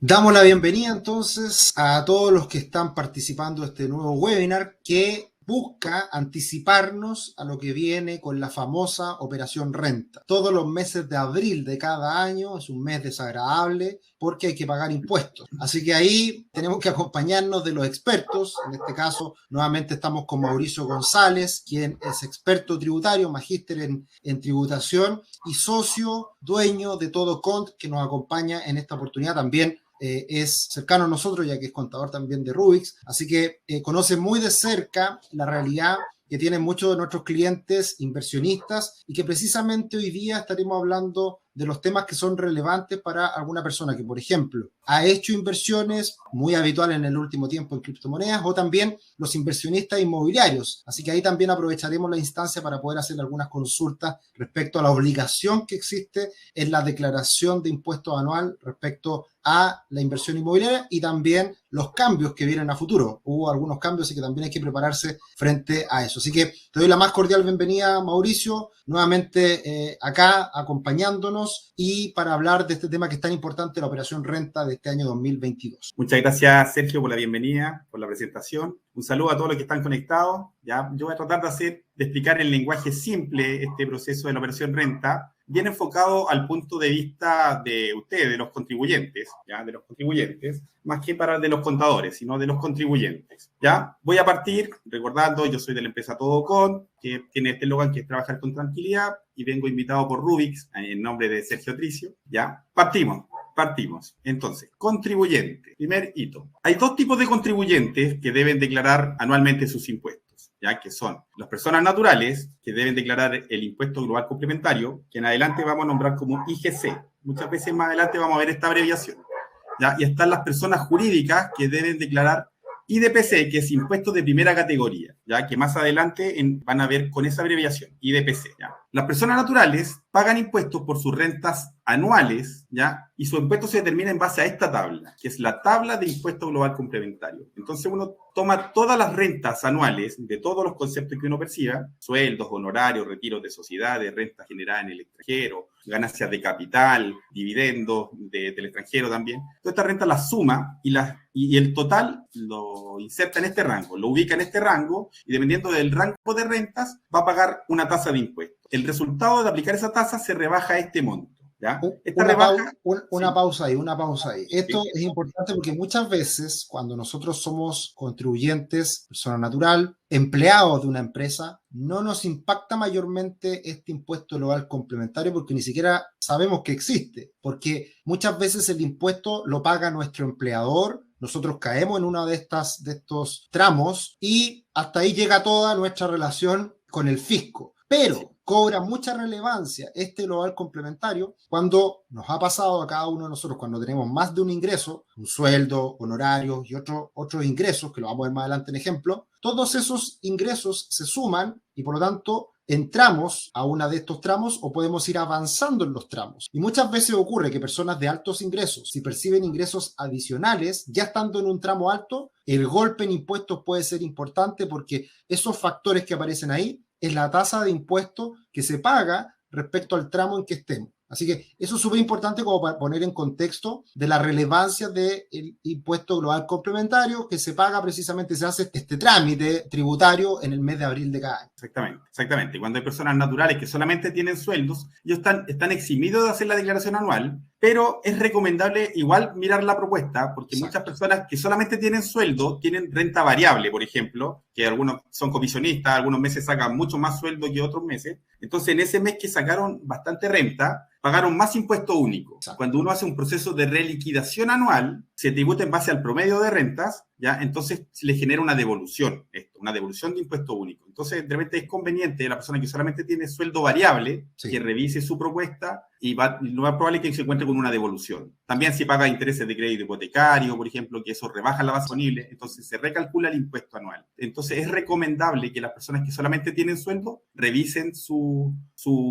Damos la bienvenida entonces a todos los que están participando de este nuevo webinar que busca anticiparnos a lo que viene con la famosa Operación Renta. Todos los meses de abril de cada año es un mes desagradable porque hay que pagar impuestos. Así que ahí tenemos que acompañarnos de los expertos. En este caso, nuevamente estamos con Mauricio González, quien es experto tributario, magíster en tributación y socio, dueño de Todo Cont, que nos acompaña en esta oportunidad también. Es cercano a nosotros, ya que es contador también de Rubix, así que conoce muy de cerca la realidad que tienen muchos de nuestros clientes inversionistas y que precisamente hoy día estaremos hablando de los temas que son relevantes para alguna persona que, por ejemplo, ha hecho inversiones muy habituales en el último tiempo en criptomonedas o también los inversionistas inmobiliarios. Así que ahí también aprovecharemos la instancia para poder hacer algunas consultas respecto a la obligación que existe en la declaración de impuesto anual respecto a la inversión inmobiliaria y también los cambios que vienen a futuro. Hubo algunos cambios y que también hay que prepararse frente a eso. Así que te doy la más cordial bienvenida, Mauricio, nuevamente acá acompañándonos y para hablar de este tema que es tan importante, la Operación Renta de este año 2022. Muchas gracias, Sergio, por la bienvenida, por la presentación. Un saludo a todos los que están conectados. ¿Ya? Yo voy a tratar de explicar en lenguaje simple este proceso de la Operación Renta, bien enfocado al punto de vista de ustedes, de los contribuyentes, ¿ya? De los contribuyentes, más que para de los contadores, sino de los contribuyentes, ¿ya? Voy a partir recordando, yo soy de la empresa Todo Cont, que tiene este eslogan que es trabajar con tranquilidad, y vengo invitado por Rubix, en nombre de Sergio Tricio, ¿ya? Partimos. Entonces, contribuyente. Primer hito. Hay dos tipos de contribuyentes que deben declarar anualmente sus impuestos, ¿ya? Que son las personas naturales, que deben declarar el impuesto global complementario, que en adelante vamos a nombrar como IGC. Muchas veces más adelante vamos a ver esta abreviación, ¿ya? Y están las personas jurídicas que deben declarar IDPC, que es impuesto de primera categoría, ¿ya? Que más adelante van a ver con esa abreviación, IDPC, ¿ya? Las personas naturales pagan impuestos por sus rentas anuales, ¿ya? Y su impuesto se determina en base a esta tabla, que es la tabla de impuesto global complementario. Entonces uno toma todas las rentas anuales de todos los conceptos que uno perciba, sueldos, honorarios, retiros de sociedades, rentas generadas en el extranjero, ganancias de capital, dividendos del extranjero también. Toda esta renta la suma y el total lo inserta en este rango, lo ubica en este rango y dependiendo del rango de rentas va a pagar una tasa de impuesto. El resultado de aplicar esa tasa se rebaja a este monto, ¿ya? Esta rebaja... Una pausa ahí. Esto Sí. es importante porque muchas veces cuando nosotros somos contribuyentes, persona natural, empleados de una empresa, no nos impacta mayormente este impuesto global complementario porque ni siquiera sabemos que existe, porque muchas veces el impuesto lo paga nuestro empleador, nosotros caemos en uno de estos tramos y hasta ahí llega toda nuestra relación con el fisco. Pero cobra mucha relevancia este global complementario cuando nos ha pasado a cada uno de nosotros, cuando tenemos más de un ingreso, un sueldo, honorarios y otros ingresos, que lo vamos a ver más adelante en ejemplo, todos esos ingresos se suman y por lo tanto entramos a uno de estos tramos o podemos ir avanzando en los tramos. Y muchas veces ocurre que personas de altos ingresos, si perciben ingresos adicionales, ya estando en un tramo alto, el golpe en impuestos puede ser importante porque esos factores que aparecen ahí es la tasa de impuesto que se paga respecto al tramo en que estemos. Así que eso es súper importante como para poner en contexto de la relevancia del impuesto global complementario que se paga precisamente, se hace este trámite tributario en el mes de abril de cada año. Exactamente. Cuando hay personas naturales que solamente tienen sueldos, ellos están eximidos de hacer la declaración anual, pero es recomendable igual mirar la propuesta, porque Exacto. muchas personas que solamente tienen sueldo, tienen renta variable, por ejemplo, que algunos son comisionistas, algunos meses sacan mucho más sueldo que otros meses. Entonces, en ese mes que sacaron bastante renta, pagaron más impuesto único. Exacto. Cuando uno hace un proceso de reliquidación anual, se tributa en base al promedio de rentas, ¿ya? Entonces se le genera una devolución, una devolución de impuesto único. Entonces, de repente es conveniente la persona que solamente tiene sueldo variable, sí, que revise su propuesta y lo más probable es que se encuentre con una devolución. También si paga intereses de crédito hipotecario, por ejemplo, que eso rebaja la base disponible, entonces se recalcula el impuesto anual. Entonces es recomendable que las personas que solamente tienen sueldo revisen su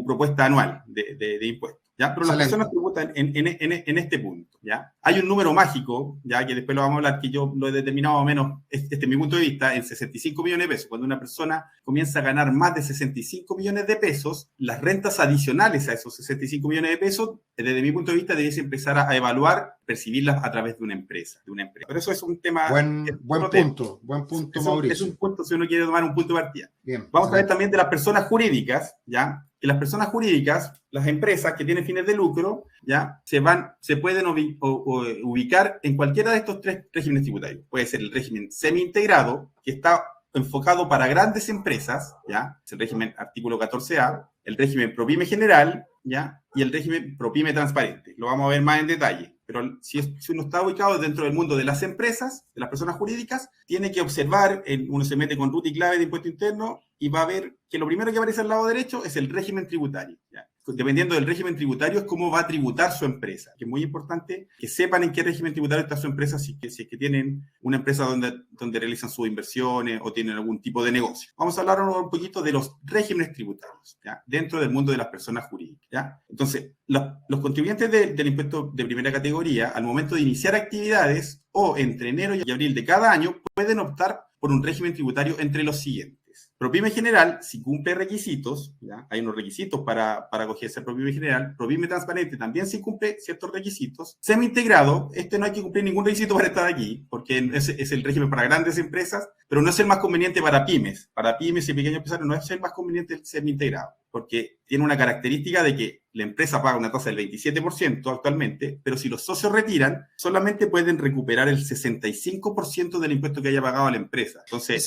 propuesta anual de impuestos. ¿Ya? Pero las personas tributan en este punto, ¿ya? Hay un número mágico, ya que después lo vamos a hablar, que yo lo he determinado más o menos, este es mi punto de vista, en 65 millones de pesos. Cuando una persona comienza a ganar más de 65 millones de pesos, las rentas adicionales a esos 65 millones de pesos, desde mi punto de vista, debiese empezar a evaluar, percibirlas a través de una empresa. Pero eso es un tema... Buen punto, Mauricio. Es un punto, si uno quiere tomar un punto de partida. Bien, vamos a ver también de las personas jurídicas, ¿ya? Que las personas jurídicas, las empresas que tienen fines de lucro, ¿ya? Se pueden ubicar en cualquiera de estos tres regímenes tributarios. Puede ser el régimen semi-integrado, que está enfocado para grandes empresas, ¿ya? Es el régimen artículo 14A, el régimen ProPyme general, ¿ya? Y el régimen ProPyme transparente. Lo vamos a ver más en detalle. Pero si uno está ubicado dentro del mundo de las empresas, de las personas jurídicas, tiene que observar, uno se mete con root y clave de impuesto interno y va a ver que lo primero que aparece al lado derecho es el régimen tributario, ¿ya? Dependiendo del régimen tributario es cómo va a tributar su empresa, que es muy importante que sepan en qué régimen tributario está su empresa si es que tienen una empresa donde realizan sus inversiones o tienen algún tipo de negocio. Vamos a hablar ahora un poquito de los regímenes tributarios, ¿ya? Dentro del mundo de las personas jurídicas, ¿ya? Entonces, los contribuyentes del impuesto de primera categoría, al momento de iniciar actividades o entre enero y abril de cada año, pueden optar por un régimen tributario entre los siguientes. ProPyme general, si cumple requisitos, ¿ya? Hay unos requisitos para acogerse a ProPyme general. ProPyme transparente también si cumple ciertos requisitos. Semi-integrado, no hay que cumplir ningún requisito para estar aquí, porque es el régimen para grandes empresas, pero no es el más conveniente para pymes. Para pymes y pequeños empresarios no es el más conveniente el semi-integrado, porque tiene una característica de que la empresa paga una tasa del 27% actualmente, pero si los socios retiran, solamente pueden recuperar el 65% del impuesto que haya pagado a la empresa. Entonces,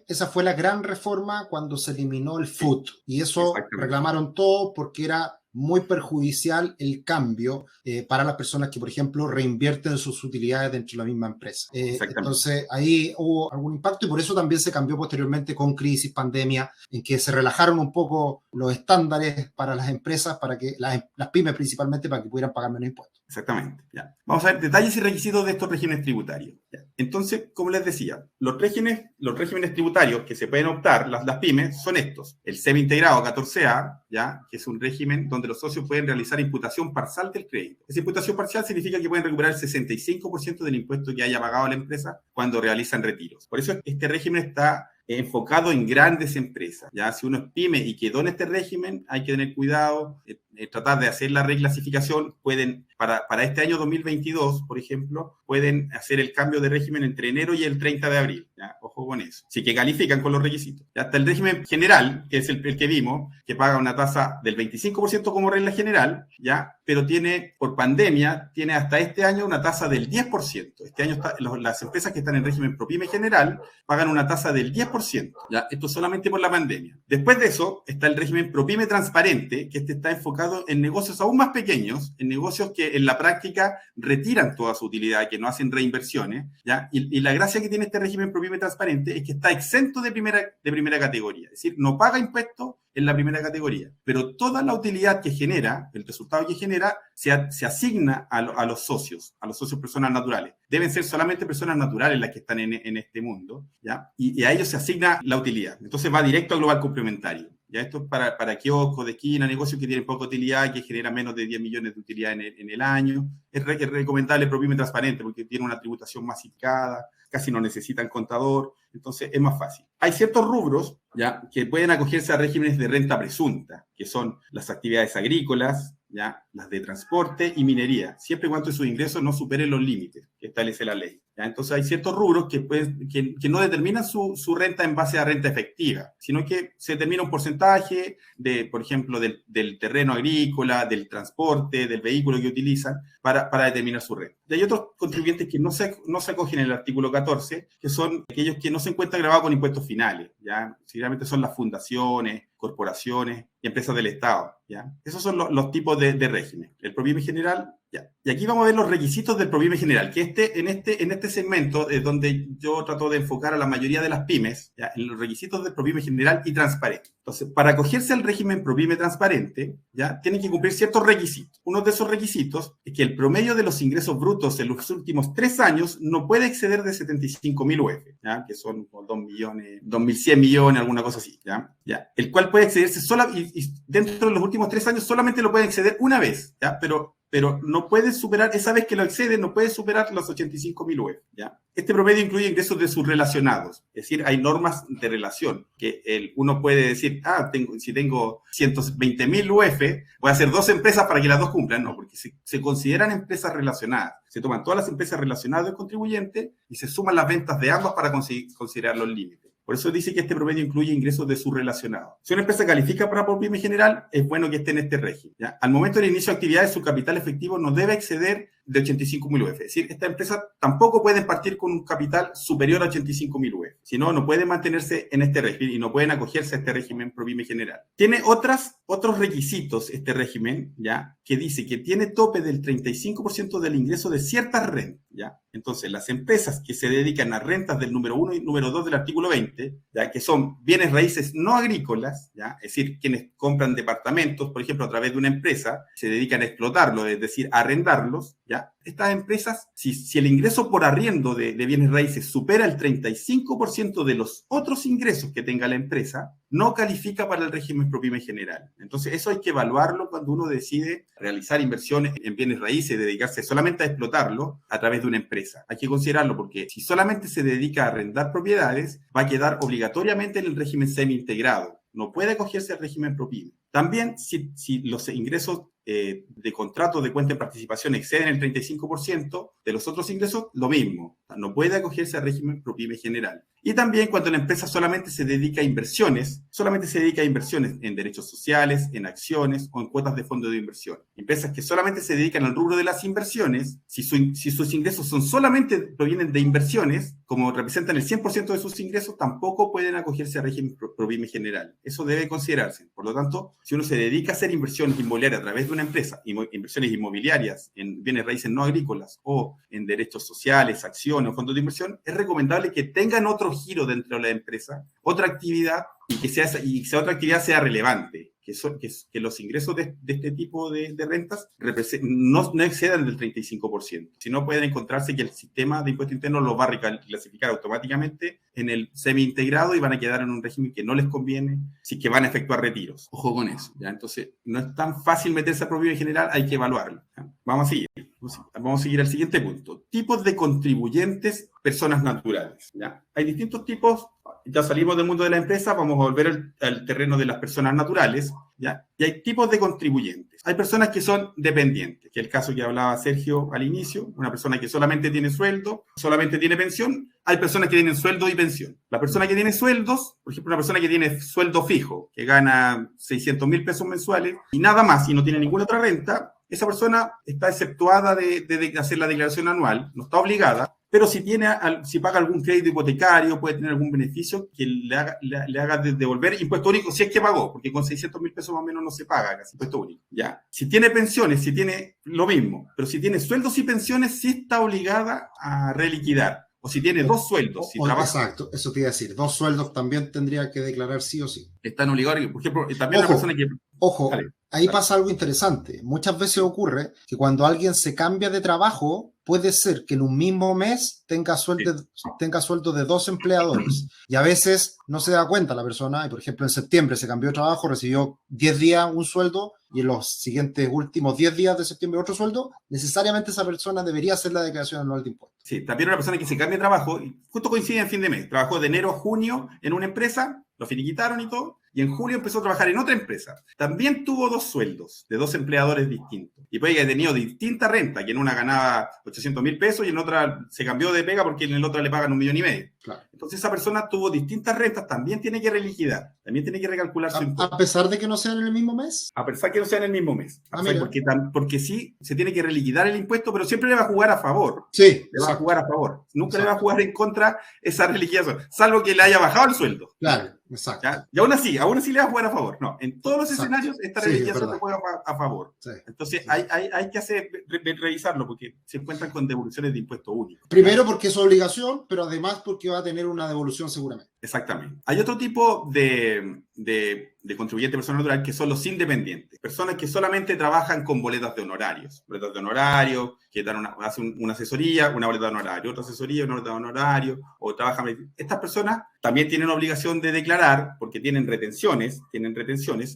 esa fue la gran reforma cuando se eliminó el FUT, y eso reclamaron todos porque era muy perjudicial el cambio para las personas que, por ejemplo, reinvierten sus utilidades dentro de la misma empresa. Entonces, ahí hubo algún impacto y por eso también se cambió posteriormente con crisis, pandemia, en que se relajaron un poco los estándares para las empresas, para que las pymes principalmente, para que pudieran pagar menos impuestos. Exactamente. Ya. Vamos a ver detalles y requisitos de estos regímenes tributarios. Ya. Entonces, como les decía, los regímenes tributarios que se pueden optar, las pymes, son estos. El semi-integrado 14A, ¿ya? Que es un régimen donde los socios pueden realizar imputación parcial del crédito. Esa imputación parcial significa que pueden recuperar el 65% del impuesto que haya pagado la empresa cuando realizan retiros. Por eso este régimen está enfocado en grandes empresas. Ya, si uno es pyme y quedó en este régimen, hay que tener cuidado, tratar de hacer la reclasificación. Pueden, para este año 2022, por ejemplo, pueden hacer el cambio de régimen entre enero y el 30 de abril. ¿Ya? Ojo con eso. Así que califican con los requisitos. Ya, hasta el régimen general, que es el que vimos, que paga una tasa del 25% como regla general, ¿ya? Pero por pandemia, tiene hasta este año una tasa del 10%. Este año las empresas que están en régimen ProPyme general pagan una tasa del 10%. ¿Ya? Esto solamente por la pandemia. Después de eso está el régimen ProPyme transparente, que está enfocado en negocios aún más pequeños, en negocios que en la práctica retiran toda su utilidad, que no hacen reinversiones, ¿ya? Y la gracia que tiene este régimen ProPyme transparente es que está exento de primera categoría, es decir, no paga impuestos en la primera categoría, pero toda la utilidad que genera, el resultado que genera, se asigna a los socios personas naturales. Deben ser solamente personas naturales las que están en este mundo, ¿ya? Y a ellos se asigna la utilidad. Entonces va directo al global complementario. Ya esto es para kioscos de esquina, negocios que tienen poca utilidad, que generan menos de 10 millones de utilidad en el año. Es recomendable el ProPyme transparente porque tiene una tributación masificada, casi no necesitan contador, entonces es más fácil. Hay ciertos rubros, ¿ya?, que pueden acogerse a regímenes de renta presunta, que son las actividades agrícolas, ¿ya?, las de transporte y minería, siempre y cuando sus ingresos no superen los límites que establece la ley. ¿Ya? Entonces hay ciertos rubros que no determinan su renta en base a renta efectiva, sino que se determina un porcentaje por ejemplo, del terreno agrícola, del transporte, del vehículo que utilizan para determinar su renta. Y hay otros contribuyentes que no se acogen en el artículo 14, que son aquellos que no se encuentran grabados con impuestos finales, ¿ya? Seguramente son las fundaciones, corporaciones y empresas del Estado, ¿ya? Esos son los tipos de régimen. El ProPyme general, ya. Y aquí vamos a ver los requisitos del ProPyme general, que en este segmento es donde yo trato de enfocar a la mayoría de las pymes, ¿ya?, en los requisitos del ProPyme general y transparente. Entonces, para acogerse al régimen ProPyme transparente, ¿ya?, tienen que cumplir ciertos requisitos. Uno de esos requisitos es que el promedio de los ingresos brutos en los últimos 3 años no puede exceder de 75.000 UF, ¿ya?, que son 2.100 millones, alguna cosa así, ¿ya? El cual puede excederse y dentro de los últimos 3 años solamente lo puede exceder una vez, ¿ya? Pero no puede superar, esa vez que lo excede, no puede superar los 85.000 UF, ¿ya? Este promedio incluye ingresos de sus relacionados, es decir, hay normas de relación, que uno puede decir, si tengo 120.000 UF, voy a hacer 2 empresas para que las 2 cumplan, no, porque se consideran empresas relacionadas, se toman todas las empresas relacionadas del contribuyente y se suman las ventas de ambas para considerar los límites. Por eso dice que este promedio incluye ingresos de sus relacionados. Si una empresa califica para ProPyme general, es bueno que esté en este régimen, ¿ya? Al momento del inicio de actividades, su capital efectivo no debe exceder de 85.000 UF. Es decir, esta empresa tampoco puede partir con un capital superior a 85.000 UF. Si no, no puede mantenerse en este régimen y no pueden acogerse a este régimen ProPyme general. Tiene otros requisitos este régimen, ¿ya? Que dice que tiene tope del 35% del ingreso de ciertas rentas, ¿ya? Entonces, las empresas que se dedican a rentas del número 1 y número 2 del artículo 20, ¿ya? Que son bienes raíces no agrícolas, ¿ya? Es decir, quienes compran departamentos, por ejemplo, a través de una empresa, se dedican a explotarlo, es decir, a arrendarlos, ¿ya? Estas empresas, si el ingreso por arriendo de bienes raíces supera el 35% de los otros ingresos que tenga la empresa, no califica para el régimen ProPyme general. Entonces, eso hay que evaluarlo cuando uno decide realizar inversiones en bienes raíces, dedicarse solamente a explotarlo a través de una empresa. Hay que considerarlo porque si solamente se dedica a arrendar propiedades, va a quedar obligatoriamente en el régimen semi-integrado. No puede acogerse al régimen ProPyme. También, si los ingresos de contratos de cuenta de participación exceden el 35% de los otros ingresos, lo mismo. No puede acogerse al régimen ProPyme general. Y también cuando la empresa solamente se dedica a inversiones en derechos sociales, en acciones o en cuotas de fondo de inversión. Empresas que solamente se dedican al rubro de las inversiones, si sus ingresos provienen de inversiones, como representan el 100% de sus ingresos, tampoco pueden acogerse al régimen ProPyme general. Eso debe considerarse. Por lo tanto, si uno se dedica a hacer inversiones inmobiliarias a través de una empresa, inversiones inmobiliarias en bienes raíces no agrícolas o en derechos sociales, acciones o fondos de inversión, es recomendable que tengan otro giro dentro de la empresa, otra actividad, y que esa otra actividad sea relevante, que los ingresos de este tipo de rentas no excedan del 35%. Si no, pueden encontrarse que el sistema de impuesto interno los va a reclasificar automáticamente en el semi-integrado y van a quedar en un régimen que no les conviene, si que van a efectuar retiros. Ojo con eso, ¿ya? Entonces, no es tan fácil meterse a ProPyme general, hay que evaluarlo, ¿ya? Vamos a seguir al siguiente punto. Tipos de contribuyentes, personas naturales, ¿ya? Hay distintos tipos. Ya salimos del mundo de la empresa, vamos a volver al terreno de las personas naturales, ¿ya? Y hay tipos de contribuyentes. Hay personas que son dependientes, que es el caso que hablaba Sergio al inicio, una persona que solamente tiene sueldo, solamente tiene pensión. Hay personas que tienen sueldo y pensión. La persona que tiene sueldos, por ejemplo, una persona que tiene sueldo fijo, que gana 600.000 pesos mensuales y nada más y no tiene ninguna otra renta, esa persona está exceptuada de hacer la declaración anual, no está obligada, pero si paga algún crédito hipotecario, puede tener algún beneficio que le haga devolver impuesto único, si es que pagó, porque con 600.000 pesos más o menos no se paga casi impuesto único, ¿ya? Si tiene pensiones, si tiene lo mismo, pero si tiene sueldos y pensiones, sí está obligada a reliquidar. O si tiene 2 sueldos. Exacto, eso te iba a decir. 2 sueldos también tendría que declarar sí o sí. Están obligados, por ejemplo, también la persona que... Ojo, ahí pasa algo interesante. Muchas veces ocurre que cuando alguien se cambia de trabajo, puede ser que en un mismo mes tenga sueldo de 2 empleadores. Y a veces no se da cuenta la persona. Y por ejemplo, en septiembre se cambió de trabajo, recibió 10 días un sueldo y en los siguientes últimos 10 días de septiembre otro sueldo. Necesariamente esa persona debería hacer la declaración anual de impuestos. Sí, también una persona que se cambia de trabajo, justo coincide en fin de mes. Trabajó de enero a junio en una empresa, lo finiquitaron y todo, y en julio empezó a trabajar en otra empresa. También tuvo 2 sueldos de 2 empleadores distintos. Y puede que haya tenido distinta renta, que en una ganaba 800.000 pesos y en otra se cambió de pega porque en el otro le pagan 1,5 millones. Claro. Entonces esa persona tuvo distintas rentas, también tiene que reliquidar, también tiene que recalcular su impuesto. ¿A pesar de que no sean en el mismo mes? A pesar que no sean en el mismo mes. Porque sí, se tiene que reliquidar el impuesto, pero siempre le va a jugar a favor. Sí. Le va a jugar a favor. Nunca le va a jugar en contra esa reliquidación, salvo que le haya bajado el sueldo. Claro. Exacto. ¿Ya? Y aún así le va a jugar a favor. No, en todos los escenarios esta reliquidación se juega a favor. Sí. Entonces hay que revisarlo porque se encuentran con devoluciones de impuesto único. Primero porque es obligación, pero además porque va a tener una devolución seguramente. Exactamente. Hay otro tipo de contribuyente persona natural que son los independientes. Personas que solamente trabajan con boletas de honorarios. Boletas de honorarios, que hacen una asesoría, una boleta de honorario, otra asesoría, una boleta de honorario, o trabajan. Estas personas también tienen obligación de declarar, porque tienen retenciones.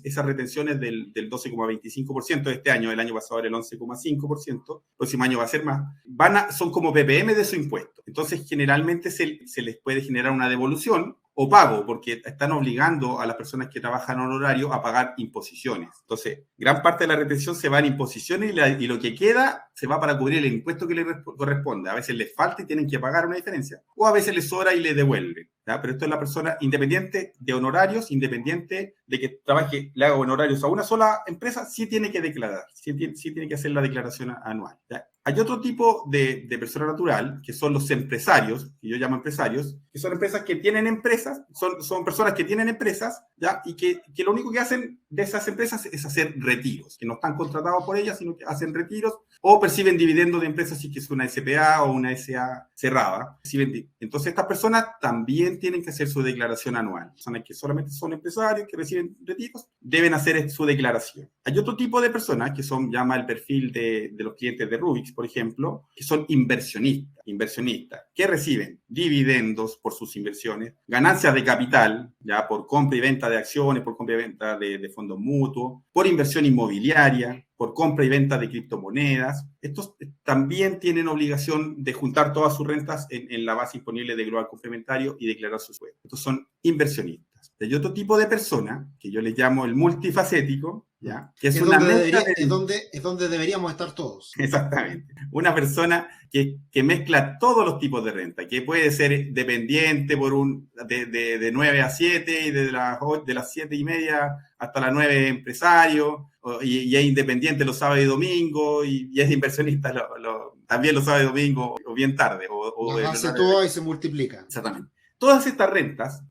Esas retenciones del 12,25% de este año, el año pasado era el 11,5%, el próximo año va a ser más, son como PPM de su impuesto. Entonces, generalmente se les puede generar una devolución o pago, porque están obligando a las personas que trabajan honorario a pagar imposiciones. Entonces, gran parte de la retención se va en imposiciones y lo que queda se va para cubrir el impuesto que les corresponde. A veces les falta y tienen que pagar una diferencia, o a veces les sobra y les devuelven. ¿Ya? Pero esto es la persona independiente de honorarios, independiente de que trabaje, le haga honorarios a una sola empresa, sí tiene que declarar, sí tiene que hacer la declaración anual. ¿Ya? Hay otro tipo de persona natural, que son los empresarios, que yo llamo empresarios, que son empresas que tienen empresas, son personas que tienen empresas, ¿ya? Y que lo único que hacen de esas empresas es hacer retiros, que no están contratados por ellas, sino que hacen retiros o perciben dividendos de empresas, si es una SPA o una SA cerrada. Entonces, estas personas también tienen que hacer su declaración anual. Personas que solamente son empresarios, que reciben retiros, deben hacer su declaración. Hay otro tipo de personas que llama el perfil de los clientes de Rubix, por ejemplo, que son inversionistas, que reciben dividendos por sus inversiones, ganancias de capital, ya por compra y venta de acciones, por compra y venta de fondos mutuos, por inversión inmobiliaria, por compra y venta de criptomonedas. Estos también tienen obligación de juntar todas sus rentas en la base imponible de global complementario y declarar sus sueldos. Estos son inversionistas. Hay otro tipo de persona, que yo les llamo el multifacético, ¿ya? Que es donde deberíamos estar todos. Exactamente. Una persona que mezcla todos los tipos de renta, que puede ser dependiente de 9 a 7 y de las 7 y media hasta las 9 empresario, y es independiente los sábados y domingos, y es inversionista también los sábados y domingos, o bien tarde. Las hace todo y se multiplica. Exactamente. Todas estas rentas,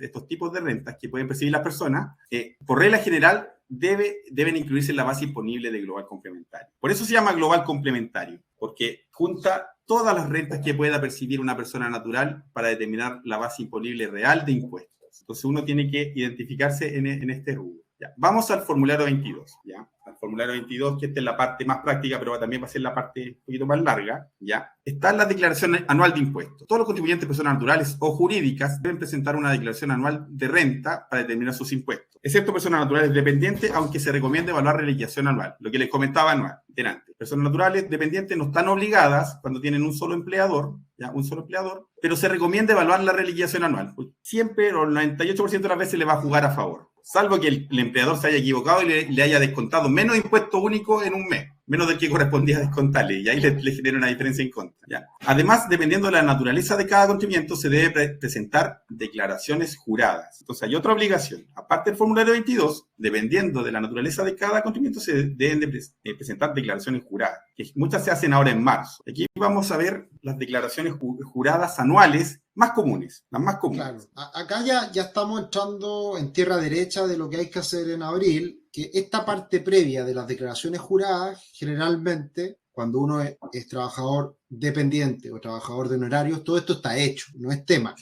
estos tipos de rentas que pueden percibir las personas, por regla general, deben incluirse en la base imponible de global complementario. Por eso se llama global complementario, porque junta todas las rentas que pueda percibir una persona natural para determinar la base imponible real de impuestos. Entonces uno tiene que identificarse en este rubro. Ya. Vamos al formulario 22, ¿ya? Al formulario 22, que esta es la parte más práctica, pero también va a ser la parte un poquito más larga, ¿ya? Está la declaración anual de impuestos. Todos los contribuyentes, personas naturales o jurídicas, deben presentar una declaración anual de renta para determinar sus impuestos, excepto personas naturales dependientes, aunque se recomienda evaluar reliquiación anual, lo que les comentaba delante. Personas naturales dependientes no están obligadas cuando tienen un solo empleador, ¿ya? Un solo empleador, pero se recomienda evaluar la reliquiación anual. Siempre, o el 98% de las veces, le va a jugar a favor. Salvo que el empleador se haya equivocado y le haya descontado menos impuesto único en un mes, menos del que correspondía descontarle, y ahí le genera una diferencia en contra. ¿Ya? Además, dependiendo de la naturaleza de cada contribuyente, se debe presentar declaraciones juradas. Entonces, hay otra obligación. Aparte del formulario 22, dependiendo de la naturaleza de cada contribuyente, se deben de presentar declaraciones juradas, que muchas se hacen ahora en marzo. Aquí vamos a ver las declaraciones juradas anuales las más comunes. Claro, acá ya estamos entrando en tierra derecha de lo que hay que hacer en abril, que esta parte previa de las declaraciones juradas, generalmente, cuando uno es trabajador dependiente o trabajador de honorarios, todo esto está hecho, no es tema.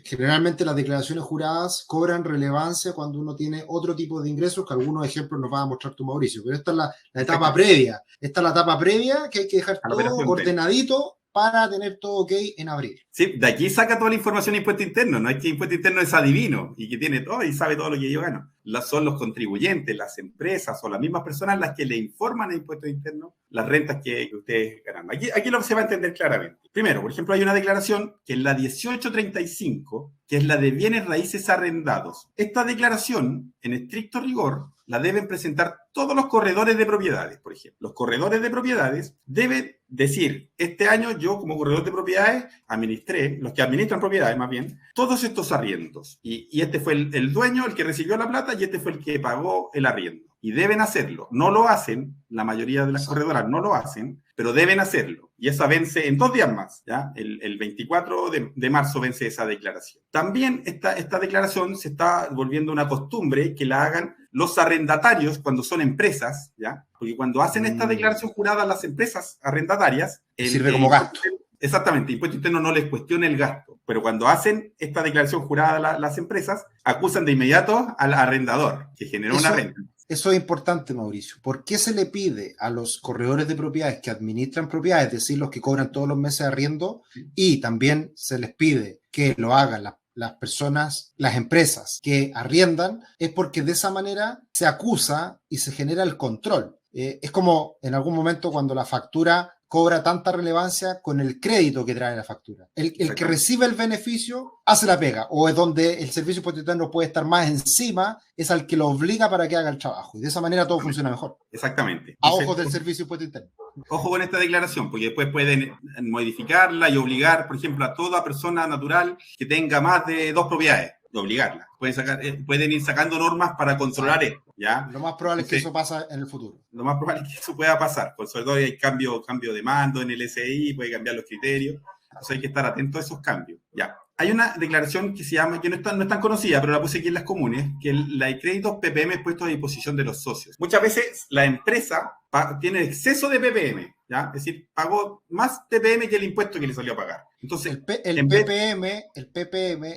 Generalmente las declaraciones juradas cobran relevancia cuando uno tiene otro tipo de ingresos, que algunos ejemplos nos va a mostrar tú, Mauricio, pero esta es la etapa previa. Esta es la etapa previa que hay que dejar todo ordenadito para tener todo ok en abril. Sí, de aquí saca toda la información de impuesto interno. No es que impuesto interno es adivino y que tiene todo y sabe todo lo que yo gano. Son los contribuyentes, las empresas o las mismas personas las que le informan a impuesto interno las rentas que ustedes ganan. Aquí lo que se va a entender claramente. Primero, por ejemplo, hay una declaración que es la 1835, que es la de bienes raíces arrendados. Esta declaración, en estricto rigor, la deben presentar todos los corredores de propiedades, por ejemplo. Los corredores de propiedades deben decir, este año yo como corredor de propiedades administré, los que administran propiedades más bien, todos estos arriendos. Y este fue el dueño, el que recibió la plata, y este fue el que pagó el arriendo. Y deben hacerlo. No lo hacen, la mayoría de las corredoras no lo hacen, pero deben hacerlo. Y esa vence en 2 días más, ¿ya? El 24 de marzo vence esa declaración. También esta declaración se está volviendo una costumbre que la hagan los arrendatarios cuando son empresas, ¿ya? Porque cuando hacen esta declaración jurada las empresas arrendatarias... Sirve como gasto. Exactamente, impuesto interno no les cuestiona el gasto. pero cuando hacen esta declaración jurada las empresas, acusan de inmediato al arrendador que generó una renta. Eso es importante, Mauricio. ¿Por qué se le pide a los corredores de propiedades que administran propiedades, es decir, los que cobran todos los meses arriendo, y también se les pide que lo hagan las personas, las empresas que arriendan? Es porque de esa manera se acusa y se genera el control. Es como en algún momento cuando la factura cobra tanta relevancia con el crédito que trae la factura. El que recibe el beneficio hace la pega, o es donde el servicio hipotecario puede estar más encima, es al que lo obliga para que haga el trabajo. Y de esa manera todo funciona mejor. Exactamente. A ojos del servicio hipotecario. Ojo con esta declaración, porque después pueden modificarla y obligar, por ejemplo, a toda persona natural que tenga más de 2 propiedades, de obligarla. Pueden ir sacando normas para controlar esto, ¿ya? Lo más probable es que eso pase en el futuro. Lo más probable es que eso pueda pasar, pues sobre todo hay cambio de mando en el SI, puede cambiar los criterios, entonces hay que estar atento a esos cambios, ¿ya? Hay una declaración que se llama, que no es tan conocida, pero la puse aquí en las comunes, que la de créditos PPM puestos a disposición de los socios. Muchas veces la empresa tiene exceso de PPM, ¿ya? Es decir, pagó más PPM que el impuesto que le salió a pagar. Entonces, el PPM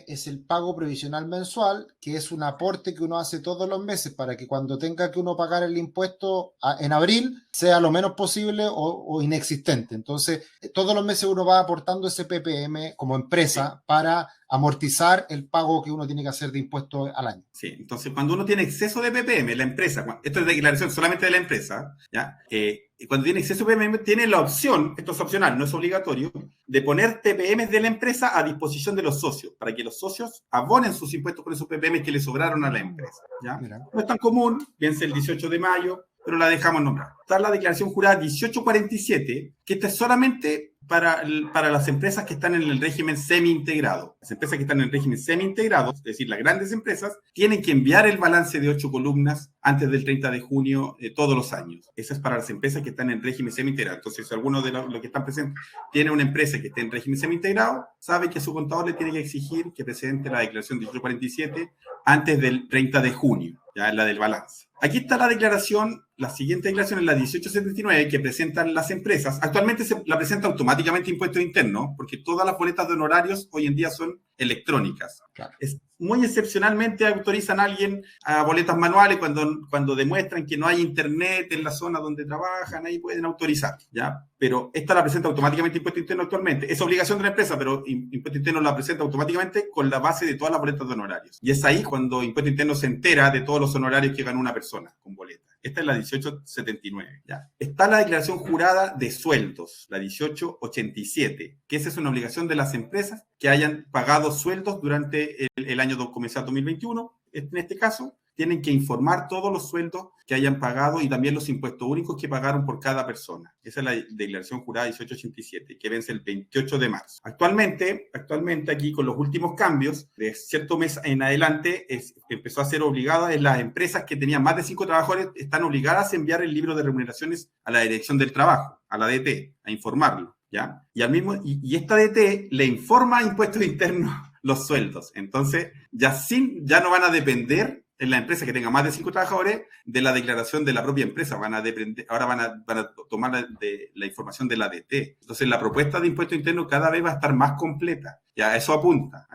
es el pago previsional mensual, que es un aporte que uno hace todos los meses para que cuando tenga que uno pagar el impuesto en abril sea lo menos posible o inexistente. Entonces, todos los meses uno va aportando ese PPM como empresa para amortizar el pago que uno tiene que hacer de impuestos al año. Sí, entonces cuando uno tiene exceso de PPM, la empresa, esto es declaración solamente de la empresa, ¿ya? Cuando tiene exceso de PPM, tiene la opción, esto es opcional, no es obligatorio, de poner PPM de la empresa a disposición de los socios, para que los socios abonen sus impuestos con esos PPM que le sobraron a la empresa, ¿ya? Mira. No es tan común, vence el 18 de mayo, pero la dejamos nombrar. Está la declaración jurada 1847, que esta es solamente para las empresas que están en el régimen semi-integrado. Las empresas que están en el régimen semi-integrado, es decir, las grandes empresas, tienen que enviar el balance de 8 columnas antes del 30 de junio de todos los años. Esa es para las empresas que están en régimen semi-integrado. Entonces, si alguno de los que están presentes tiene una empresa que esté en régimen semi-integrado, sabe que a su contador le tiene que exigir que presente la declaración 1847 antes del 30 de junio, ya es la del balance. Aquí está la declaración, la siguiente declaración es la 1879 que presentan las empresas. Actualmente se la presenta automáticamente Impuestos Internos, porque todas las boletas de honorarios hoy en día son electrónicas. Claro. Muy excepcionalmente autorizan a alguien a boletas manuales cuando demuestran que no hay internet en la zona donde trabajan, ahí pueden autorizar, ¿ya? Pero esta la presenta automáticamente Impuesto Interno actualmente. Es obligación de la empresa, pero Impuesto Interno la presenta automáticamente con la base de todas las boletas de honorarios. Y es ahí cuando Impuesto Interno se entera de todos los honorarios que ganó una persona con boleta. Esta es la 1879, ¿ya? Está la declaración jurada de sueldos, la 1887, que esa es una obligación de las empresas que hayan pagado sueldos durante el año comercial 2021. En este caso, tienen que informar todos los sueldos que hayan pagado y también los impuestos únicos que pagaron por cada persona. Esa es la declaración jurada 1887, que vence el 28 de marzo. Actualmente aquí con los últimos cambios, de cierto mes en adelante, empezó a ser obligada, las empresas que tenían más de 5 trabajadores están obligadas a enviar el libro de remuneraciones a la Dirección del Trabajo, a la DT, a informarlo, ¿ya? Y esta DT le informa a Impuestos Internos los sueldos. Entonces, ya no van a depender en la empresa que tenga más de 5 trabajadores de la declaración de la propia empresa. Ahora van a tomar la información de la DT. Entonces, la propuesta de Impuesto Interno cada vez va a estar más completa. Ya a eso apunta,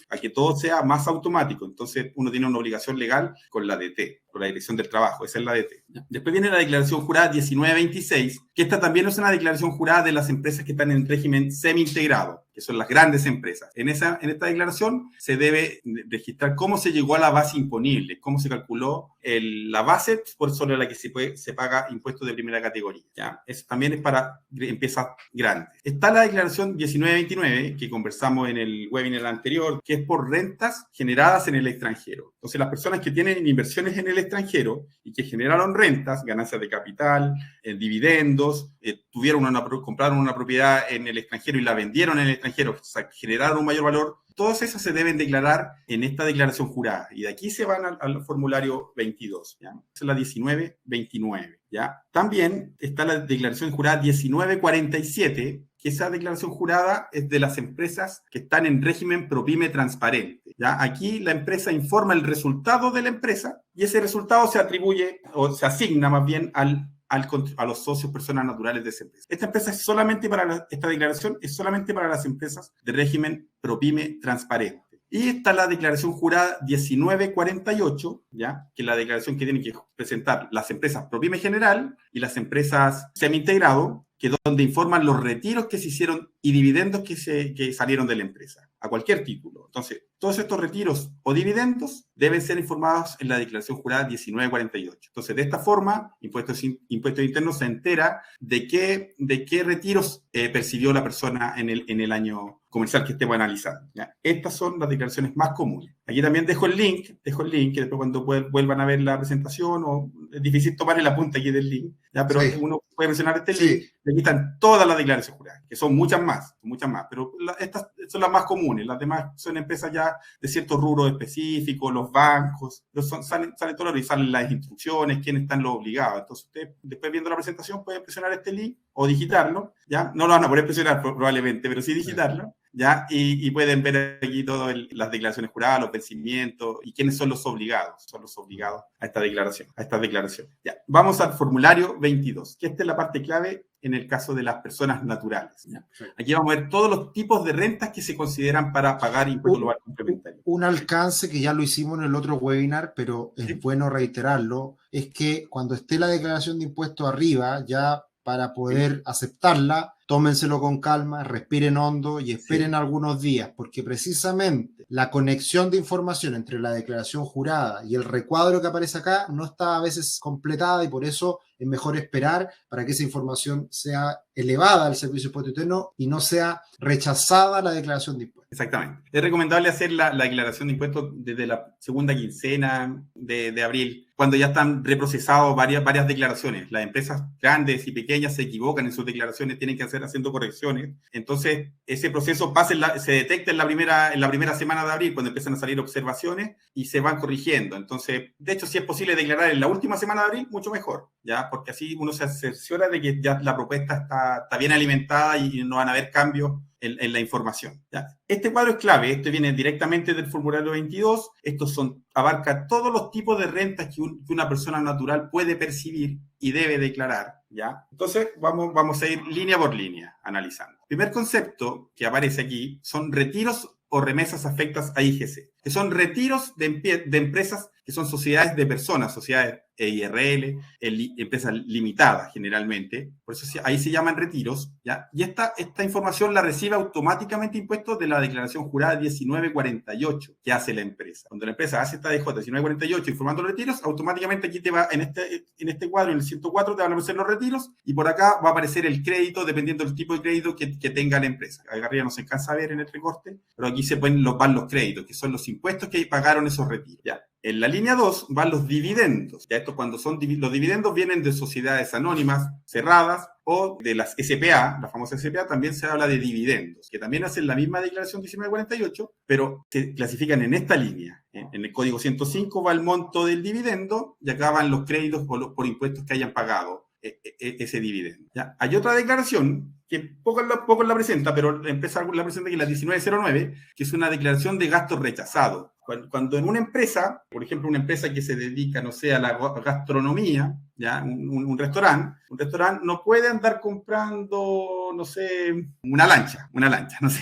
a que todo sea más automático. Entonces, uno tiene una obligación legal con la DT, con la Dirección del Trabajo. Esa es la DT. Después viene la declaración jurada 1926, que esta también es una declaración jurada de las empresas que están en régimen semi-integrado, que son las grandes empresas. En esta declaración se debe registrar cómo se llegó a la base imponible, cómo se calculó la base sobre la que se paga impuestos de primera categoría, ¿ya? Eso también es para empresas grandes. Está la declaración 1929, que conversamos en el webinar anterior, que es por rentas generadas en el extranjero. Entonces, las personas que tienen inversiones en el extranjero y que generaron rentas, ganancias de capital, dividendos, compraron una propiedad en el extranjero y la vendieron en el extranjero, o sea, generaron un mayor valor, todas esas se deben declarar en esta declaración jurada. Y de aquí se van al formulario 22, ¿ya? Esa es la 1929, ¿ya? También está la declaración jurada 1947, que esa declaración jurada es de las empresas que están en régimen ProPyme transparente, ¿ya? Aquí la empresa informa el resultado de la empresa y ese resultado se atribuye o se asigna más bien al a los socios personas naturales de esa empresa. Esta declaración es solamente para las empresas de régimen ProPyme transparente. Y está la declaración jurada 1948, ¿ya? Que es la declaración que tienen que presentar las empresas ProPyme general y las empresas semi-integrado, que es donde informan los retiros que se hicieron y dividendos que salieron de la empresa, a cualquier título. Entonces, todos estos retiros o dividendos deben ser informados en la declaración jurada 1948. Entonces, de esta forma, Impuestos Internos se entera de qué retiros percibió la persona en el año comercial que estemos analizando, ¿ya? Estas son las declaraciones más comunes. Aquí también dejo el link, que después cuando vuelvan a ver la presentación, o es difícil tomar el apunte aquí del link, ¿ya? Pero sí, uno puede mencionar este link, y aquí están todas las declaraciones juradas, que son muchas más, pero estas son las más comunes. Las demás son empresas ya de ciertos rubros específicos, los bancos, salen todos y salen las instrucciones, quiénes están los obligados. Entonces, ustedes, después viendo la presentación, pueden presionar este link o digitarlo, ¿ya? No lo van a poder presionar probablemente, pero sí digitarlo, ¿ya? Y pueden ver aquí todas las declaraciones juradas, los vencimientos y quiénes son los obligados. Son los obligados a esta declaración. Ya. Vamos al formulario 22, que esta es la parte clave en el caso de las personas naturales, ¿ya? Aquí vamos a ver todos los tipos de rentas que se consideran para pagar impuesto global complementario. Un alcance que ya lo hicimos en el otro webinar, pero es bueno reiterarlo, es que cuando esté la declaración de impuestos arriba, ya para poder aceptarla, tómenselo con calma, respiren hondo y esperen algunos días, porque precisamente la conexión de información entre la declaración jurada y el recuadro que aparece acá no está a veces completada, y por eso es mejor esperar para que esa información sea elevada al Servicio de Impuesto Interno y no sea rechazada la declaración de impuestos. Exactamente. Es recomendable hacer la declaración de impuestos desde la segunda quincena de abril, cuando ya están reprocesados varias declaraciones. Las empresas grandes y pequeñas se equivocan en sus declaraciones, tienen que haciendo correcciones. Entonces, ese proceso se detecta en la primera semana de abril, cuando empiezan a salir observaciones y se van corrigiendo. Entonces, de hecho, si es posible declarar en la última semana de abril, mucho mejor, ¿ya? Porque así uno se cerciora de que ya la propuesta está bien alimentada y no van a haber cambios en la información, ¿ya? Este cuadro es clave. Este viene directamente del formulario 22. Abarca todos los tipos de rentas que una persona natural puede percibir y debe declarar, ¿ya? Entonces, vamos a ir línea por línea analizando. El primer concepto que aparece aquí son retiros o remesas afectas a IGC, que son retiros de empresas que son sociedades de personas, sociedades EIRL, empresas limitadas generalmente, por eso ahí se llaman retiros, ¿ya? Y esta información la recibe automáticamente impuestos de la declaración jurada 1948 que hace la empresa. Cuando la empresa hace esta DJ 1948 informando los retiros, automáticamente aquí te va, en este cuadro, en el 104, te van a aparecer los retiros, y por acá va a aparecer el crédito, dependiendo del tipo de crédito que tenga la empresa. Acá arriba no se alcanza a ver en el recorte, pero aquí van los créditos, que son los impuestos que pagaron esos retiros, ¿ya? En la línea 2 van los dividendos. Ya esto, cuando son los dividendos, vienen de sociedades anónimas cerradas o de las SPA, la famosa SPA, también se habla de dividendos, que también hacen la misma declaración 1948, pero se clasifican en esta línea. En el código 105 va el monto del dividendo y acá van los créditos por impuestos que hayan pagado ese dividendo, ¿ya? Hay otra declaración que poco la presenta, pero la empresa la presenta, que es la 1909, que es una declaración de gastos rechazados. Cuando en una empresa, por ejemplo, una empresa que se dedica, no sé, a la gastronomía, ¿ya? Un restaurante no puede andar comprando, no sé, una lancha, no sé,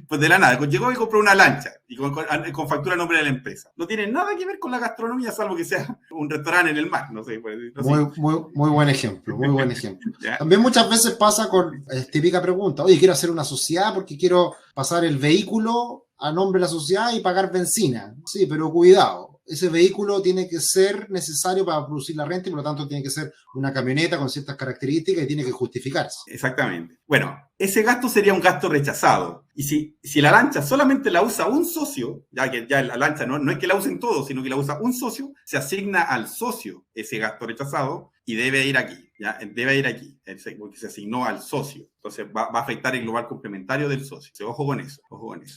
pues de la nada. Llegó y compró una lancha y con factura a nombre de la empresa. No tiene nada que ver con la gastronomía, salvo que sea un restaurante en el mar, no sé. Pues, no sé. Muy buen ejemplo, muy buen ejemplo. También muchas veces pasa con típica pregunta: oye, quiero hacer una sociedad porque quiero pasar el vehículo a nombre de la sociedad y pagar benzina. Sí, pero cuidado, ese vehículo tiene que ser necesario para producir la renta y por lo tanto tiene que ser una camioneta con ciertas características y tiene que justificarse. Exactamente. Bueno, ese gasto sería un gasto rechazado. Y si la lancha solamente la usa un socio, ya que ya la lancha no es que la usen todos, sino que la usa un socio, se asigna al socio ese gasto rechazado y debe ir aquí, ¿ya? Debe ir aquí, porque se asignó al socio. Entonces va a afectar el global complementario del socio. Ojo con eso,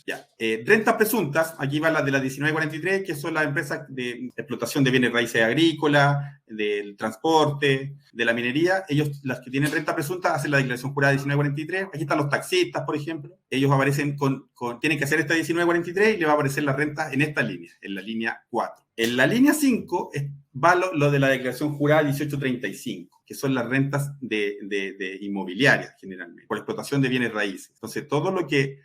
Ya. Rentas presuntas, aquí va la de la 1943, que son las empresas de explotación de bienes raíces agrícolas, del transporte, de la minería. Ellos, las que tienen renta presunta, hacen la declaración jurada 1943. Aquí están los taxistas, por ejemplo, ellos aparecen tienen que hacer esta 1943 y le va a aparecer la renta en esta línea, en la línea 4. En la línea 5 va lo de la declaración jurada 1835, que son las rentas de inmobiliarias generalmente, por explotación de bienes raíces. Entonces, todo lo que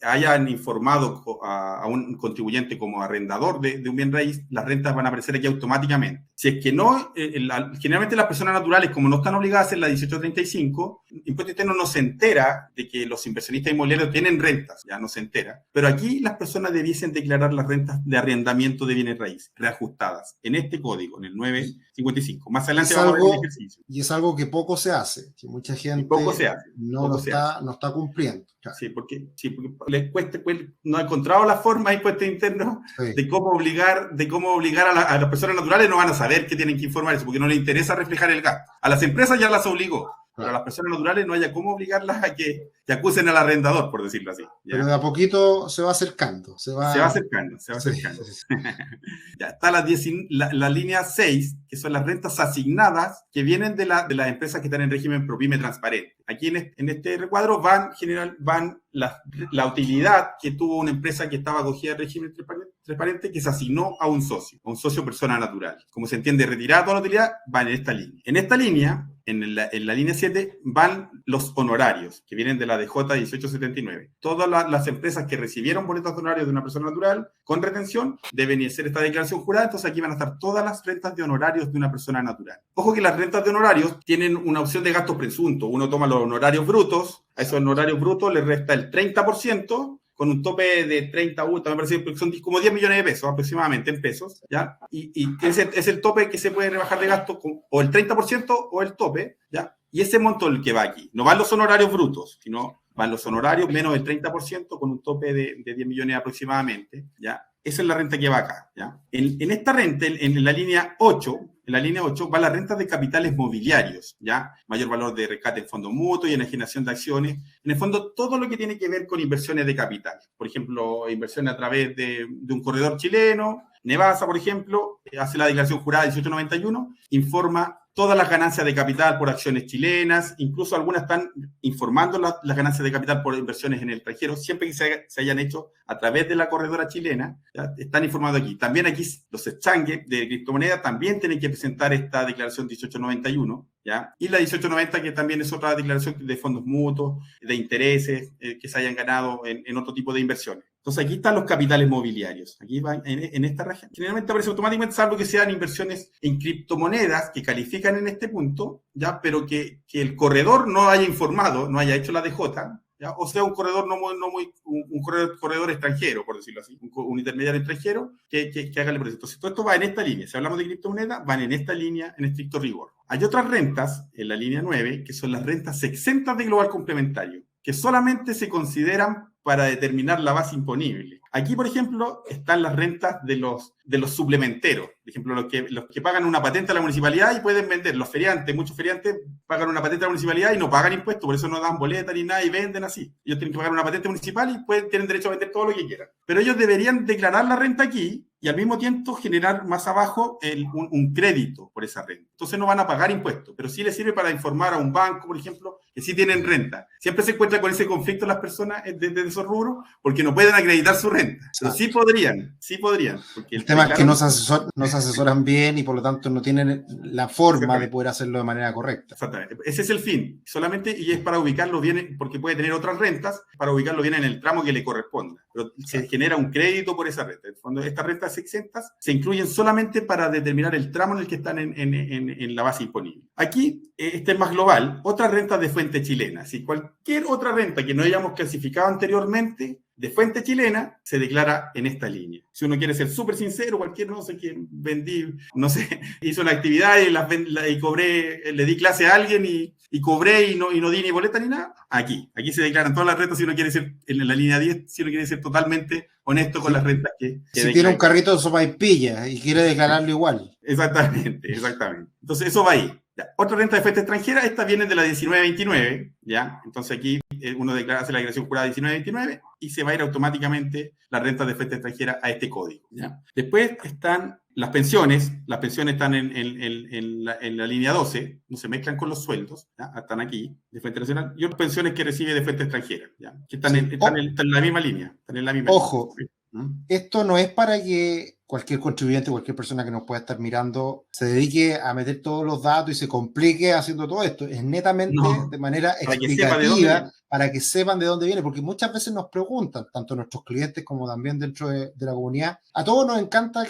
hayan informado a un contribuyente como arrendador de un bien raíz, las rentas van a aparecer aquí automáticamente. Si es que no, generalmente las personas naturales, como no están obligadas a hacer la 1835, Impuesto Interno no se entera de que los inversionistas inmobiliarios tienen rentas, ya no se entera. Pero aquí las personas debiesen declarar las rentas de arrendamiento de bienes raíces, reajustadas, en este código, en el 955. Más adelante vamos a ver el ejercicio. Y es algo que poco se hace, que mucha gente no está cumpliendo. Claro. Sí, porque les cuesta, no ha encontrado la forma Impuesto Interno de cómo obligar a las personas naturales, no van a saber que tienen que informar eso, porque no les interesa reflejar el gasto. A las empresas ya las obligó, pero a las personas naturales no haya cómo obligarlas a que acusen al arrendador, por decirlo así. ¿Ya? Pero de a poquito se va acercando. Se va acercando. Sí. Ya está la línea 6, que son las rentas asignadas que vienen de las empresas que están en régimen PROPYME transparente. Aquí en este recuadro van la utilidad que tuvo una empresa que estaba acogida en régimen transparente, que se asignó a un socio persona natural. Como se entiende, retirada toda la utilidad, van en esta línea. En esta línea, en la línea 7, van los honorarios, que vienen de la DJ 1879. Todas las empresas que recibieron boletos de honorarios de una persona natural con retención deben hacer esta declaración jurada, entonces aquí van a estar todas las rentas de honorarios de una persona natural. Ojo que las rentas de honorarios tienen una opción de gastos presuntos. Uno toma los honorarios brutos, a esos honorarios brutos le resta el 30%, con un tope de 30, me parece que son como 10 millones de pesos aproximadamente en pesos, ¿ya? Y es el tope que se puede rebajar de gasto, o el 30% o el tope, ¿ya? Y ese monto es el que va aquí. No van los honorarios brutos, sino van los honorarios menos el 30% con un tope de 10 millones aproximadamente, ¿ya? Esa es la renta que va acá, ¿ya? En esta renta, en la línea 8, va la renta de capitales mobiliarios, ¿ya? Mayor valor de rescate en fondo mutuo y enajenación de acciones. En el fondo, todo lo que tiene que ver con inversiones de capital. Por ejemplo, inversiones a través de un corredor chileno. Nevasa, por ejemplo, hace la declaración jurada 1891, informa todas las ganancias de capital por acciones chilenas, incluso algunas están informando las ganancias de capital por inversiones en el extranjero, siempre que se hayan hecho a través de la corredora chilena, ¿ya? Están informando aquí. También aquí los exchanges de criptomonedas también tienen que presentar esta declaración 1891, ¿ya? Y la 1890, que también es otra declaración de fondos mutuos, de intereses que se hayan ganado en otro tipo de inversiones. Entonces aquí están los capitales mobiliarios. Aquí van en esta región. Generalmente aparece automáticamente, salvo que sean inversiones en criptomonedas que califican en este punto, ¿ya? Pero que el corredor no haya informado, no haya hecho la DJ, ¿ya? O sea, un corredor un corredor extranjero, por decirlo así, un intermediario extranjero que haga el proceso. Entonces, todo esto va en esta línea. Si hablamos de criptomonedas, van en esta línea en estricto rigor. Hay otras rentas, en la línea 9, que son las rentas exentas de global complementario, que solamente se consideran para determinar la base imponible. Aquí, por ejemplo, están las rentas de los suplementeros. Por ejemplo, los que pagan una patente a la municipalidad y pueden vender. Los feriantes, muchos feriantes pagan una patente a la municipalidad y no pagan impuestos, por eso no dan boleta ni nada y venden así. Ellos tienen que pagar una patente municipal y tienen derecho a vender todo lo que quieran. Pero ellos deberían declarar la renta aquí y al mismo tiempo generar más abajo un crédito por esa renta. Entonces no van a pagar impuestos, pero sí les sirve para informar a un banco, por ejemplo, que sí tienen renta. Siempre se encuentran con ese conflicto las personas de esos rubros porque no pueden acreditar su renta. Pero sí podrían. Porque el tema es que no se asesoran bien y por lo tanto no tienen la forma de poder hacerlo de manera correcta. Exactamente. Ese es el fin. Solamente, y es para ubicarlo bien, porque puede tener otras rentas, para ubicarlo bien en el tramo que le corresponda. Pero se genera un crédito por esa renta. Cuando estas rentas exentas se incluyen solamente para determinar el tramo en el que están en la base imponible. Aquí, este es más global, otras rentas de fuente chilena. Si cualquier otra renta que no hayamos clasificado anteriormente de fuente chilena se declara en esta línea. Si uno quiere ser súper sincero, hizo una actividad y cobré, le di clase a alguien y cobré y no di ni boleta ni nada, aquí se declaran todas las rentas si uno quiere ser, en la línea 10, si uno quiere ser totalmente honesto con las rentas que si tiene un carrito de sopaipilla y quiere declararlo igual. Exactamente. Entonces eso va ahí. Ya. Otra renta de fuente extranjera, esta viene de la 1929, ¿ya? Entonces aquí uno hace la declaración jurada 1929 y se va a ir automáticamente la renta de fuente extranjera a este código, ¿ya? Después están las pensiones están en la línea 12, no se mezclan con los sueldos, ¿ya? Están aquí, de fuente nacional, y otras pensiones que recibe de fuente extranjera, ¿ya? Que están, Sí. están en la misma línea, están en la misma Ojo, línea. esto no es para que cualquier contribuyente, cualquier persona que nos pueda estar mirando, se dedique a meter todos los datos y se complique haciendo todo esto. Es netamente de manera explicativa para que sepan de dónde viene, porque muchas veces nos preguntan, tanto nuestros clientes como también dentro de la comunidad, a todos nos encanta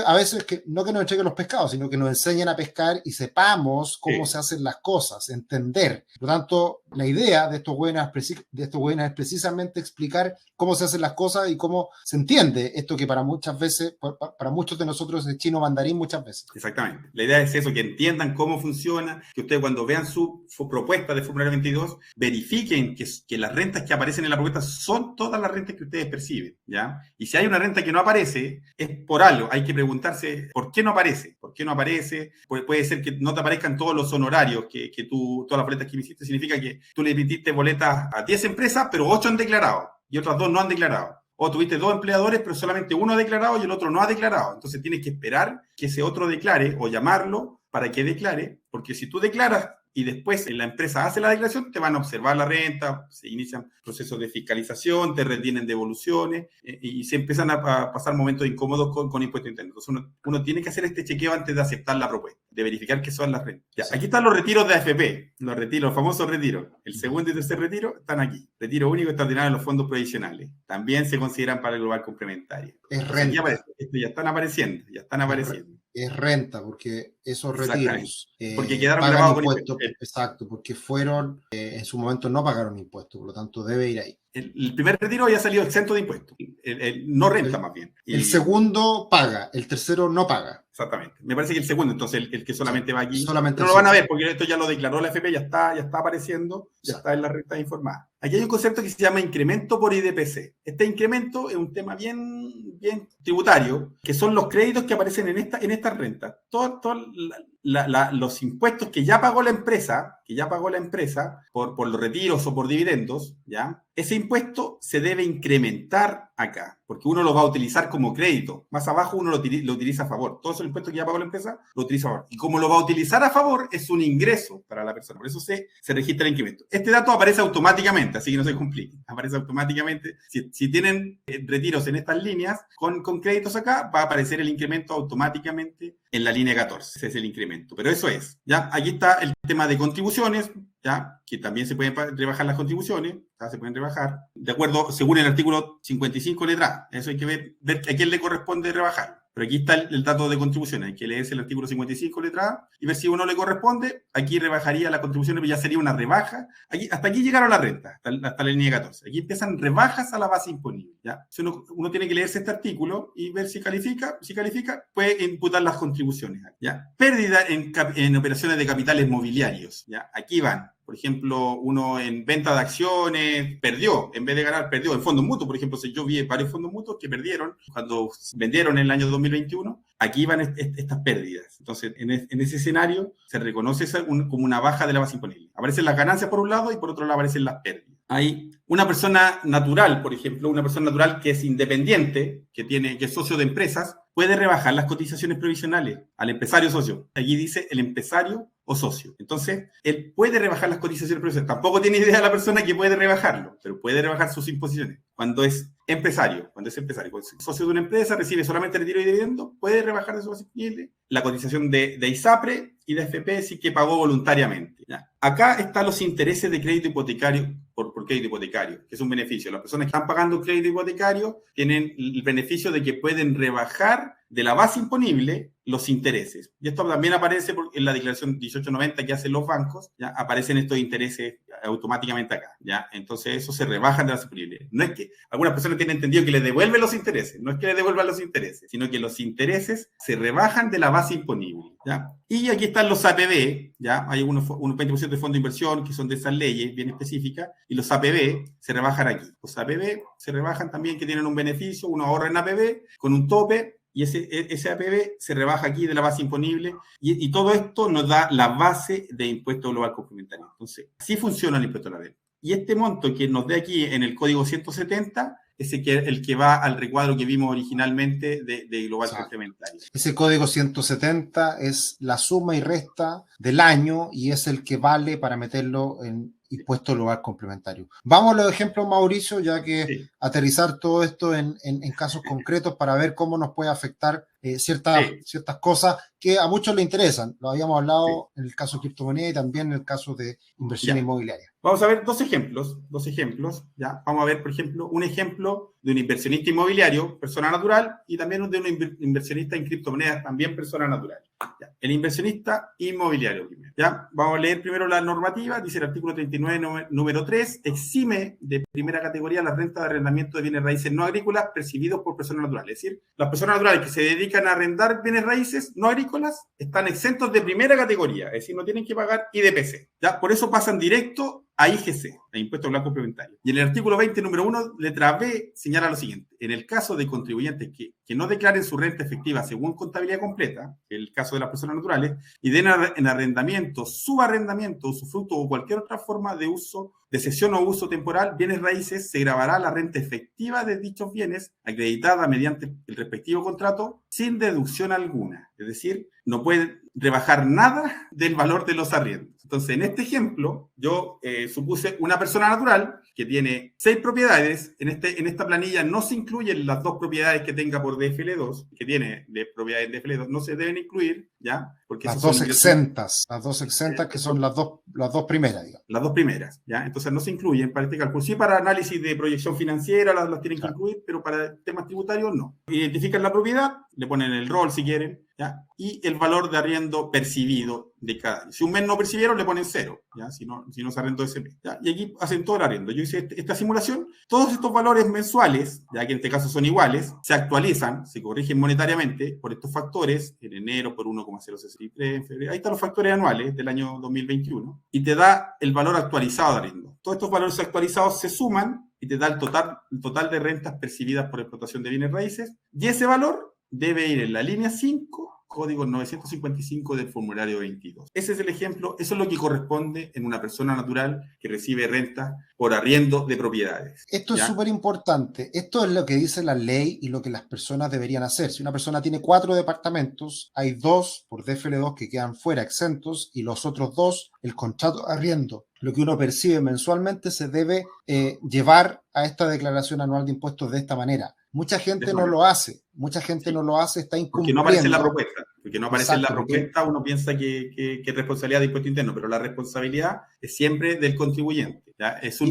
a veces no que nos entreguen los pescados, sino que nos enseñen a pescar y sepamos cómo se hacen las cosas, entender. Por lo tanto, la idea de estos webinars es precisamente explicar cómo se hacen las cosas y cómo se entiende esto que para muchos de nosotros es chino mandarín muchas veces. Exactamente. La idea es eso, que entiendan cómo funciona, que ustedes cuando vean su propuesta de formulario 22, verifiquen que las rentas que aparecen en la propuesta son todas las rentas que ustedes perciben, ¿ya? Y si hay una renta que no aparece, es por algo. Hay que preguntarse por qué no aparece. ¿Por qué no aparece? Puede ser que no te aparezcan todos los honorarios todas las boletas que hiciste, significa que tú le emitiste boletas a 10 empresas, pero 8 han declarado y otras 2 no han declarado. O tuviste 2 empleadores, pero solamente uno ha declarado y el otro no ha declarado. Entonces tienes que esperar que ese otro declare o llamarlo para que declare, porque si tú declaras y después la empresa hace la declaración, te van a observar la renta, se inician procesos de fiscalización, te retienen devoluciones y se empiezan a pasar momentos incómodos con impuestos internos. Entonces uno tiene que hacer este chequeo antes de aceptar la propuesta, de verificar qué son las rentas. Ya, aquí están los retiros de AFP, los famosos retiros. El segundo y tercer retiro están aquí. Retiro único extraordinario de los fondos provisionales. También se consideran para el global complementario. Es renta. Esto ya están apareciendo. Es renta, porque esos retiros porque quedaron pagan grabados impuestos. Exacto, porque en su momento no pagaron impuestos, por lo tanto debe ir ahí. El primer retiro ya salió exento de impuestos, no renta más bien. El segundo paga, el tercero no paga. Exactamente. Me parece que el segundo, entonces el que solamente va aquí, solamente no lo van a ver porque esto ya lo declaró la FP, ya está apareciendo, ya está en la renta informada. Aquí hay un concepto que se llama incremento por IDPC. Este incremento es un tema bien tributario, que son los créditos que aparecen en estas rentas. Todos los impuestos que ya pagó la empresa, por los retiros o por dividendos, ¿ya? Ese impuesto se debe incrementar acá, porque uno lo va a utilizar como crédito. Más abajo uno lo utiliza a favor. Todos esos impuestos que ya pagó la empresa, lo utiliza a favor. Y como lo va a utilizar a favor, es un ingreso para la persona. Por eso se registra el incremento. Este dato aparece automáticamente, así que no se complique. Aparece automáticamente. Si tienen retiros en estas líneas, con créditos acá, va a aparecer el incremento automáticamente en la línea 14. Ese es el incremento. Pero eso es, ¿ya? Aquí está el tema de contribuciones, ¿ya? Que también se pueden rebajar las contribuciones, ¿ya? Se pueden rebajar, de acuerdo, según el artículo 55 letra A. Eso hay que ver a quién le corresponde rebajar. Pero aquí está el dato de contribuciones. Hay que leerse el artículo 55 letra A y ver si a uno le corresponde. Aquí rebajaría las contribuciones, pero ya sería una rebaja. Hasta aquí llegaron las rentas, hasta la línea 14. Aquí empiezan rebajas a la base imponible, ¿ya? Si uno tiene que leerse este artículo y ver si califica. Si califica, puede imputar las contribuciones, ¿ya? Pérdida en operaciones de capitales mobiliarios, ¿ya? Aquí van. Por ejemplo, uno en venta de acciones perdió, en vez de ganar, perdió. En fondos mutuos, por ejemplo, yo vi varios fondos mutuos que perdieron cuando vendieron en el año 2021. Aquí van estas pérdidas. Entonces, en ese escenario se reconoce como una baja de la base imponible. Aparecen las ganancias por un lado y por otro lado aparecen las pérdidas. Hay una persona natural, por ejemplo, una persona natural que es independiente, que es socio de empresas, puede rebajar las cotizaciones provisionales al empresario socio. Allí dice el empresario o socio. Entonces, él puede rebajar las cotizaciones provisionales. Tampoco tiene idea la persona que puede rebajarlo, pero puede rebajar sus imposiciones. Cuando es empresario, cuando es socio de una empresa, recibe solamente retiro y dividendo, puede rebajar de su base imponible la cotización de ISAPRE y de AFP sí que pagó voluntariamente, ¿ya? Acá están los intereses de crédito hipotecario por crédito hipotecario, que es un beneficio. Las personas que están pagando crédito hipotecario tienen el beneficio de que pueden rebajar de la base imponible los intereses. Y esto también aparece en la declaración 1890 que hacen los bancos, ¿ya? Aparecen estos intereses automáticamente acá, ¿ya? Entonces eso se rebajan de la base imponible. No es que algunas personas tienen entendido que les devuelven los intereses, no es que les devuelvan los intereses, sino que los intereses se rebajan de la base imponible, ¿ya? Y aquí están los APB, ¿ya? Hay unos 20% de fondo de inversión que son de esas leyes bien específicas, y los APB se rebajan aquí. Los APB se rebajan también, que tienen un beneficio, uno ahorra en APB con un tope, y ese APB se rebaja aquí de la base imponible y todo esto nos da la base de impuesto global complementario. Entonces, así funciona el impuesto a la renta. Y este monto que nos dé aquí en el código 170 es el que va al recuadro que vimos originalmente de global complementario. Ese código 170 es la suma y resta del año y es el que vale para meterlo en impuesto global complementario. Vamos a los ejemplos, Mauricio, ya que aterrizar todo esto en casos concretos para ver cómo nos puede afectar ciertas cosas que a muchos les interesan. Lo habíamos hablado en el caso de criptomoneda y también en el caso de inversión inmobiliaria. Vamos a ver dos ejemplos, ¿ya? Vamos a ver, por ejemplo, un ejemplo de un inversionista inmobiliario, persona natural, y también de un inversionista en criptomonedas, también persona natural. ¿Ya? El inversionista inmobiliario primero, ¿ya? Vamos a leer primero la normativa. Dice el artículo 39, número 3, exime de primera categoría la renta de arrendamiento de bienes raíces no agrícolas percibidos por personas naturales. Es decir, las personas naturales que se dedican a arrendar bienes raíces no agrícolas están exentos de primera categoría, es decir, no tienen que pagar IDPC, ¿ya? Por eso pasan directo a IGC, a Impuesto Global Complementario. Y en el artículo 20, número 1, letra B, señala lo siguiente. En el caso de contribuyentes que no declaren su renta efectiva según contabilidad completa, el caso de las personas naturales, y den en arrendamiento, subarrendamiento, usufructo o cualquier otra forma de uso, de cesión o uso temporal, bienes raíces, se gravará la renta efectiva de dichos bienes, acreditada mediante el respectivo contrato, sin deducción alguna. Es decir, no pueden rebajar nada del valor de los arriendos. Entonces, en este ejemplo, yo supuse una persona natural que tiene 6 propiedades. En esta planilla no se incluyen las 2 propiedades que tenga por DFL2, que tiene de propiedades de DFL2, no se deben incluir, ¿ya? Porque las dos exentas, que son las dos primeras, digamos. Las 2 primeras, ¿ya? Entonces no se incluyen para este cálculo. Sí, para análisis de proyección financiera las tienen que incluir, pero para temas tributarios no. Identifican la propiedad, le ponen el rol si quieren, ¿ya? Y el valor de arriendo percibido de cada año. Si un mes no percibieron, le ponen 0, ¿ya? Si no se arrendó ese mes, ¿ya? Y aquí hacen todo el arriendo. Yo hice esta simulación. Todos estos valores mensuales, ya que en este caso son iguales, se actualizan, se corrigen monetariamente por estos factores, en enero por 1,063, en febrero. Ahí están los factores anuales del año 2021 y te da el valor actualizado de arriendo. Todos estos valores actualizados se suman y te da el total de rentas percibidas por explotación de bienes raíces, y ese valor debe ir en la línea 5, código 955 del formulario 22. Ese es el ejemplo, eso es lo que corresponde en una persona natural que recibe renta por arriendo de propiedades. Esto es súper importante. Esto es lo que dice la ley y lo que las personas deberían hacer. Si una persona tiene 4 departamentos, hay 2 por DFL2 que quedan fuera exentos y los otros 2, el contrato de arriendo, lo que uno percibe mensualmente, se debe llevar a esta declaración anual de impuestos de esta manera. Mucha gente no lo hace, está incumpliendo. Porque no aparece en la propuesta, uno piensa que es responsabilidad de impuesto interno, pero la responsabilidad es siempre del contribuyente, ¿ya? Se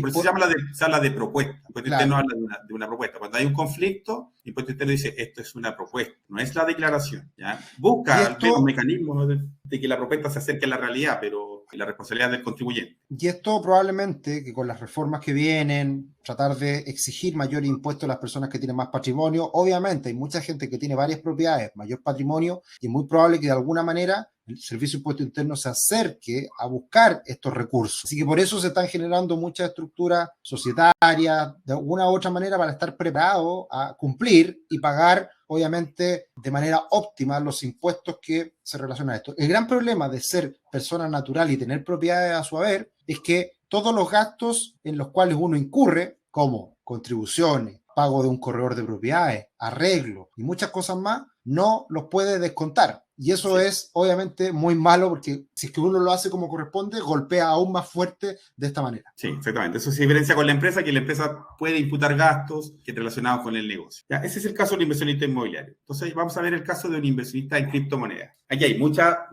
habla de propuesta, impuesto interno habla de una propuesta. Cuando hay un conflicto, impuesto interno dice, esto es una propuesta, no es la declaración, ¿ya? Busca un mecanismo de que la propuesta se acerque a la realidad, pero la responsabilidad del contribuyente. Y esto probablemente, que con las reformas que vienen, tratar de exigir mayor impuesto a las personas que tienen más patrimonio, obviamente hay mucha gente que tiene varias propiedades, mayor patrimonio, y es muy probable que de alguna manera el Servicio de Impuesto Interno se acerque a buscar estos recursos. Así que por eso se están generando muchas estructuras societarias, de alguna u otra manera, para estar preparados a cumplir y pagar, obviamente, de manera óptima los impuestos que se relacionan a esto. El gran problema de ser persona natural y tener propiedades a su haber es que todos los gastos en los cuales uno incurre, como contribuciones, pago de un corredor de propiedades, arreglo y muchas cosas más, no los puede descontar. Y eso es obviamente muy malo, porque si es que uno lo hace como corresponde, golpea aún más fuerte de esta manera. Sí, exactamente. Eso se diferencia con la empresa, que la empresa puede imputar gastos que relacionados con el negocio. Ya, ese es el caso del inversionista inmobiliario. Entonces vamos a ver el caso de un inversionista en criptomonedas. Aquí hay mucha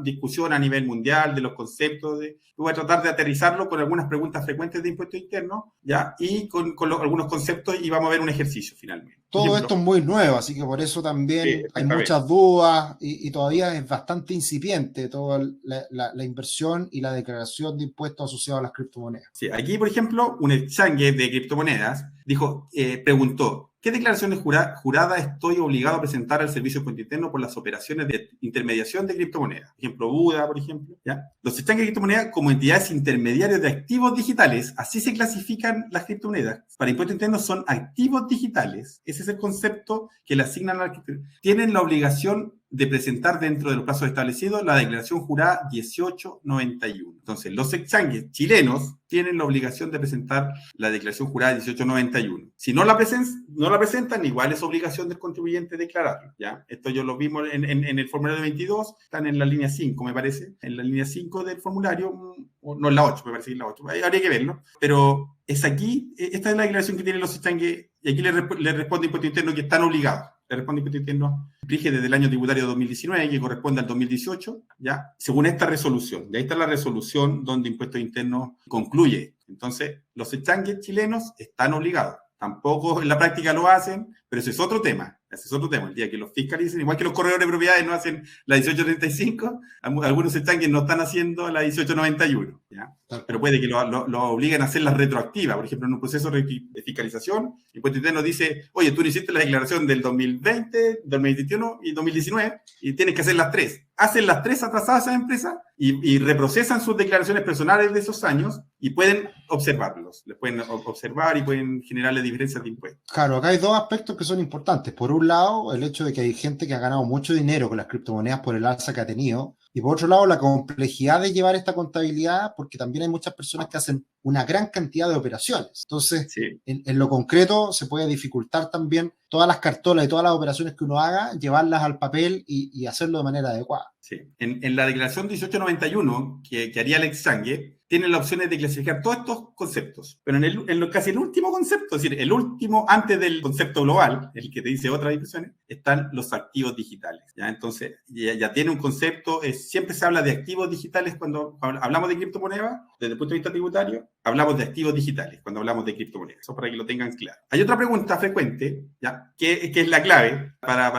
discusión a nivel mundial de los conceptos. Voy a tratar de aterrizarlo con algunas preguntas frecuentes de impuesto interno, ¿ya? Y con algunos conceptos, y vamos a ver un ejercicio finalmente. Todo esto es muy nuevo, así que por eso también hay muchas dudas y todavía es bastante incipiente toda la inversión y la declaración de impuestos asociados a las criptomonedas. Sí, aquí, por ejemplo, un exchange de criptomonedas preguntó, ¿qué declaraciones juradas estoy obligado a presentar al Servicio de Impuesto Interno por las operaciones de intermediación de criptomonedas? Por ejemplo, Buda, por ejemplo. ¿Ya? Los exchanges de criptomonedas como entidades intermediarias de activos digitales, así se clasifican las criptomonedas. Para impuesto interno son activos digitales. Ese es el concepto que le asignan a la criptomoneda. Tienen la obligación de presentar dentro de los plazos establecidos la declaración jurada 1891. Entonces, los exchanges chilenos tienen la obligación de presentar la declaración jurada 1891. Si no la presentan, igual es obligación del contribuyente declararlo, ¿ya? Esto yo lo vimos en el formulario 22, están en la línea 5, me parece, en la línea 5 del formulario, o no en la 8, me parece que en la 8, ahí habría que verlo, pero es aquí, esta es la declaración que tienen los exchanges, y aquí le responde Impuesto Interno que están obligados. Le responde Impuesto Interno, rige desde el año tributario 2019, que corresponde al 2018, ¿ya? Según esta resolución. Y ahí está la resolución donde Impuesto Interno concluye. Entonces, los exchanges chilenos están obligados. Tampoco en la práctica lo hacen, pero ese es otro tema. Ese es otro tema. El día que los fiscalicen, igual que los corredores de propiedades no hacen la 1835, algunos exchanges no están haciendo la 1891, ¿ya? Pero puede que lo obliguen a hacer la retroactiva. Por ejemplo, en un proceso de fiscalización, el Impuesto Interno dice, oye, tú no hiciste la declaración del 2020, 2021 y 2019 y tienes que hacer las tres. Hacen las tres atrasadas a esa empresa y reprocesan sus declaraciones personales de esos años y pueden observarlos. Les pueden observar y pueden generarle diferencias de impuestos. Claro, acá hay dos aspectos que son importantes. Por un lado, el hecho de que hay gente que ha ganado mucho dinero con las criptomonedas por el alza que ha tenido. Y por otro lado, la complejidad de llevar esta contabilidad, porque también hay muchas personas que hacen una gran cantidad de operaciones. Entonces, sí, en lo concreto, se puede dificultar también todas las cartolas y todas las operaciones que uno haga, llevarlas al papel y hacerlo de manera adecuada. Sí. En la declaración 1891 que haría el exchange, tienen la opción de clasificar todos estos conceptos. Pero casi el último concepto, es decir, el último antes del concepto global, el que te dice otras dimensiones, están los activos digitales, ¿ya? Entonces, ya tiene un concepto, siempre se habla de activos digitales cuando hablamos de criptomonedas, desde el punto de vista tributario, hablamos de activos digitales cuando hablamos de criptomonedas. Eso para que lo tengan claro. Hay otra pregunta frecuente, ¿ya? Que es la clave para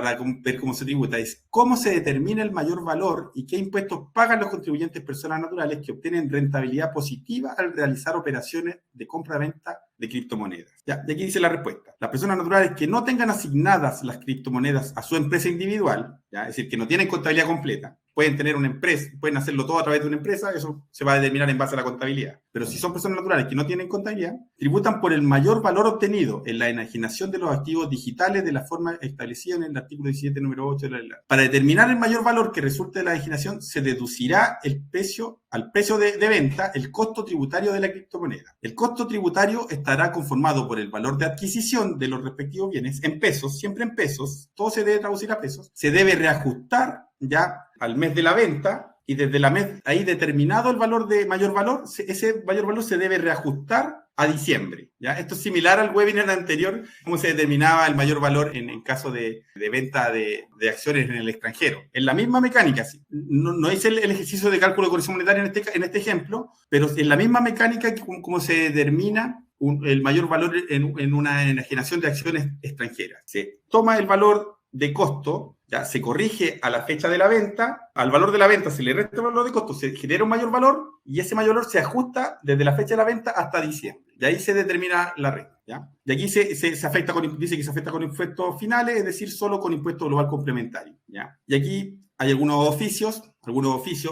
ver cómo se tributa, es cómo se determina el mayor valor y qué impuestos pagan los contribuyentes personas naturales que obtienen rentabilidad positiva al realizar operaciones de compra-venta de criptomonedas. Ya, y aquí dice la respuesta. Las personas naturales que no tengan asignadas las criptomonedas a su empresa individual, ya, es decir, que no tienen contabilidad completa, pueden tener una empresa, pueden hacerlo todo a través de una empresa, eso se va a determinar en base a la contabilidad. Pero si son personas naturales que no tienen contabilidad, tributan por el mayor valor obtenido en la enajenación de los activos digitales de la forma establecida en el artículo 17, número 8 de la ley. Para determinar el mayor valor que resulte de la enajenación, se deducirá al precio de venta el costo tributario de la criptomoneda. El costo tributario estará conformado por el valor de adquisición de los respectivos bienes en pesos, siempre en pesos, todo se debe traducir a pesos, se debe reajustar ya al mes de la venta y desde la mes ahí determinado el valor de mayor valor, ese mayor valor se debe reajustar a diciembre, ¿ya? Esto es similar al webinar anterior, cómo se determinaba el mayor valor en caso de venta de acciones en el extranjero. En la misma mecánica, no hice el ejercicio de cálculo de corrección monetaria en este ejemplo, pero en la misma mecánica como se determina el mayor valor en una enajenación de acciones extranjeras. Se toma el valor de costo, ya se corrige a la fecha de la venta, al valor de la venta se le resta el valor de costo, se genera un mayor valor y ese mayor valor se ajusta desde la fecha de la venta hasta diciembre. Y ahí se determina la renta, ¿ya? Y aquí se afecta dice que se afecta con impuestos finales, es decir, solo con impuesto global complementario, ¿ya? Y aquí hay algunos oficios,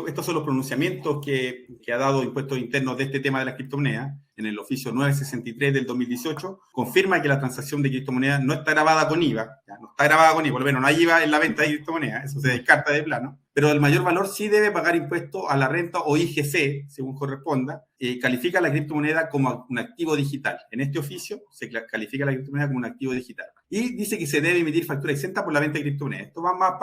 estos son los pronunciamientos que ha dado Impuestos Internos de este tema de las criptomonedas. En el oficio 963 del 2018, confirma que la transacción de criptomonedas no está grabada con IVA, ¿ya? No está grabada con IVA, por lo menos no hay IVA en la venta de criptomonedas, eso se descarta de plano, pero el mayor valor sí debe pagar impuesto a la renta o IGC, según corresponda, califica la criptomoneda como un activo digital. En este oficio se califica la criptomoneda como un activo digital. Y dice que se debe emitir factura exenta por la venta de criptomonedas. Esto va más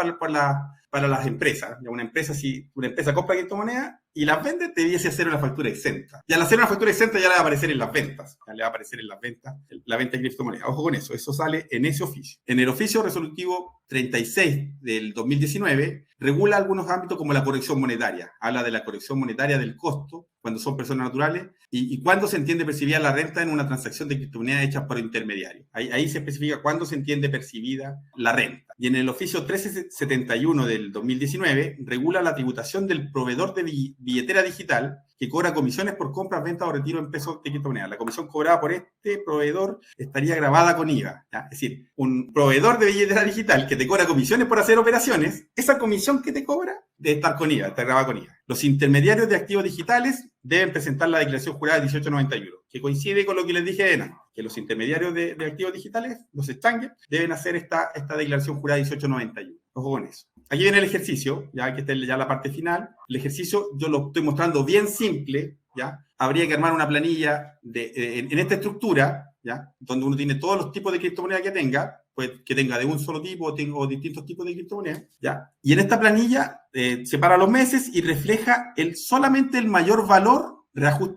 para las empresas. Una empresa compra criptomonedas y las vende, debiese hacer una factura exenta. Y al hacer una factura exenta ya le va a aparecer en las ventas. Ya le va a aparecer en las ventas la venta de criptomonedas. Ojo con eso, eso sale en ese oficio. En el oficio resolutivo 36 del 2019, regula algunos ámbitos como la corrección monetaria. Habla de la corrección monetaria del costo cuando son personas naturales y cuándo se entiende percibida la renta en una transacción de criptomonedas hecha por intermediarios. Ahí se especifica cuándo se entiende percibida la renta. Y en el oficio 1371 del 2019, regula la tributación del proveedor de billetera digital que cobra comisiones por compras, ventas o retiro en pesos de criptomonedas. La comisión cobrada por este proveedor estaría grabada con IVA. ¿Ya? Es decir, un proveedor de billetera digital que te cobra comisiones por hacer operaciones, esa comisión que te cobra debe estar con IVA, está grabada con IVA. Los intermediarios de activos digitales deben presentar la declaración jurada 1891, que coincide con lo que les dije de que los intermediarios de activos digitales, los exchanges, deben hacer esta declaración jurada 1891. Ojo con eso. Aquí viene el ejercicio, ya que está ya la parte final. El ejercicio yo lo estoy mostrando bien simple, ¿ya? Habría que armar una planilla en esta estructura, ¿ya? Donde uno tiene todos los tipos de criptomonedas que tenga, pues que tenga de un solo tipo o distintos tipos de criptomonedas, ¿ya? Y en esta planilla separa los meses y refleja solamente el mayor valor,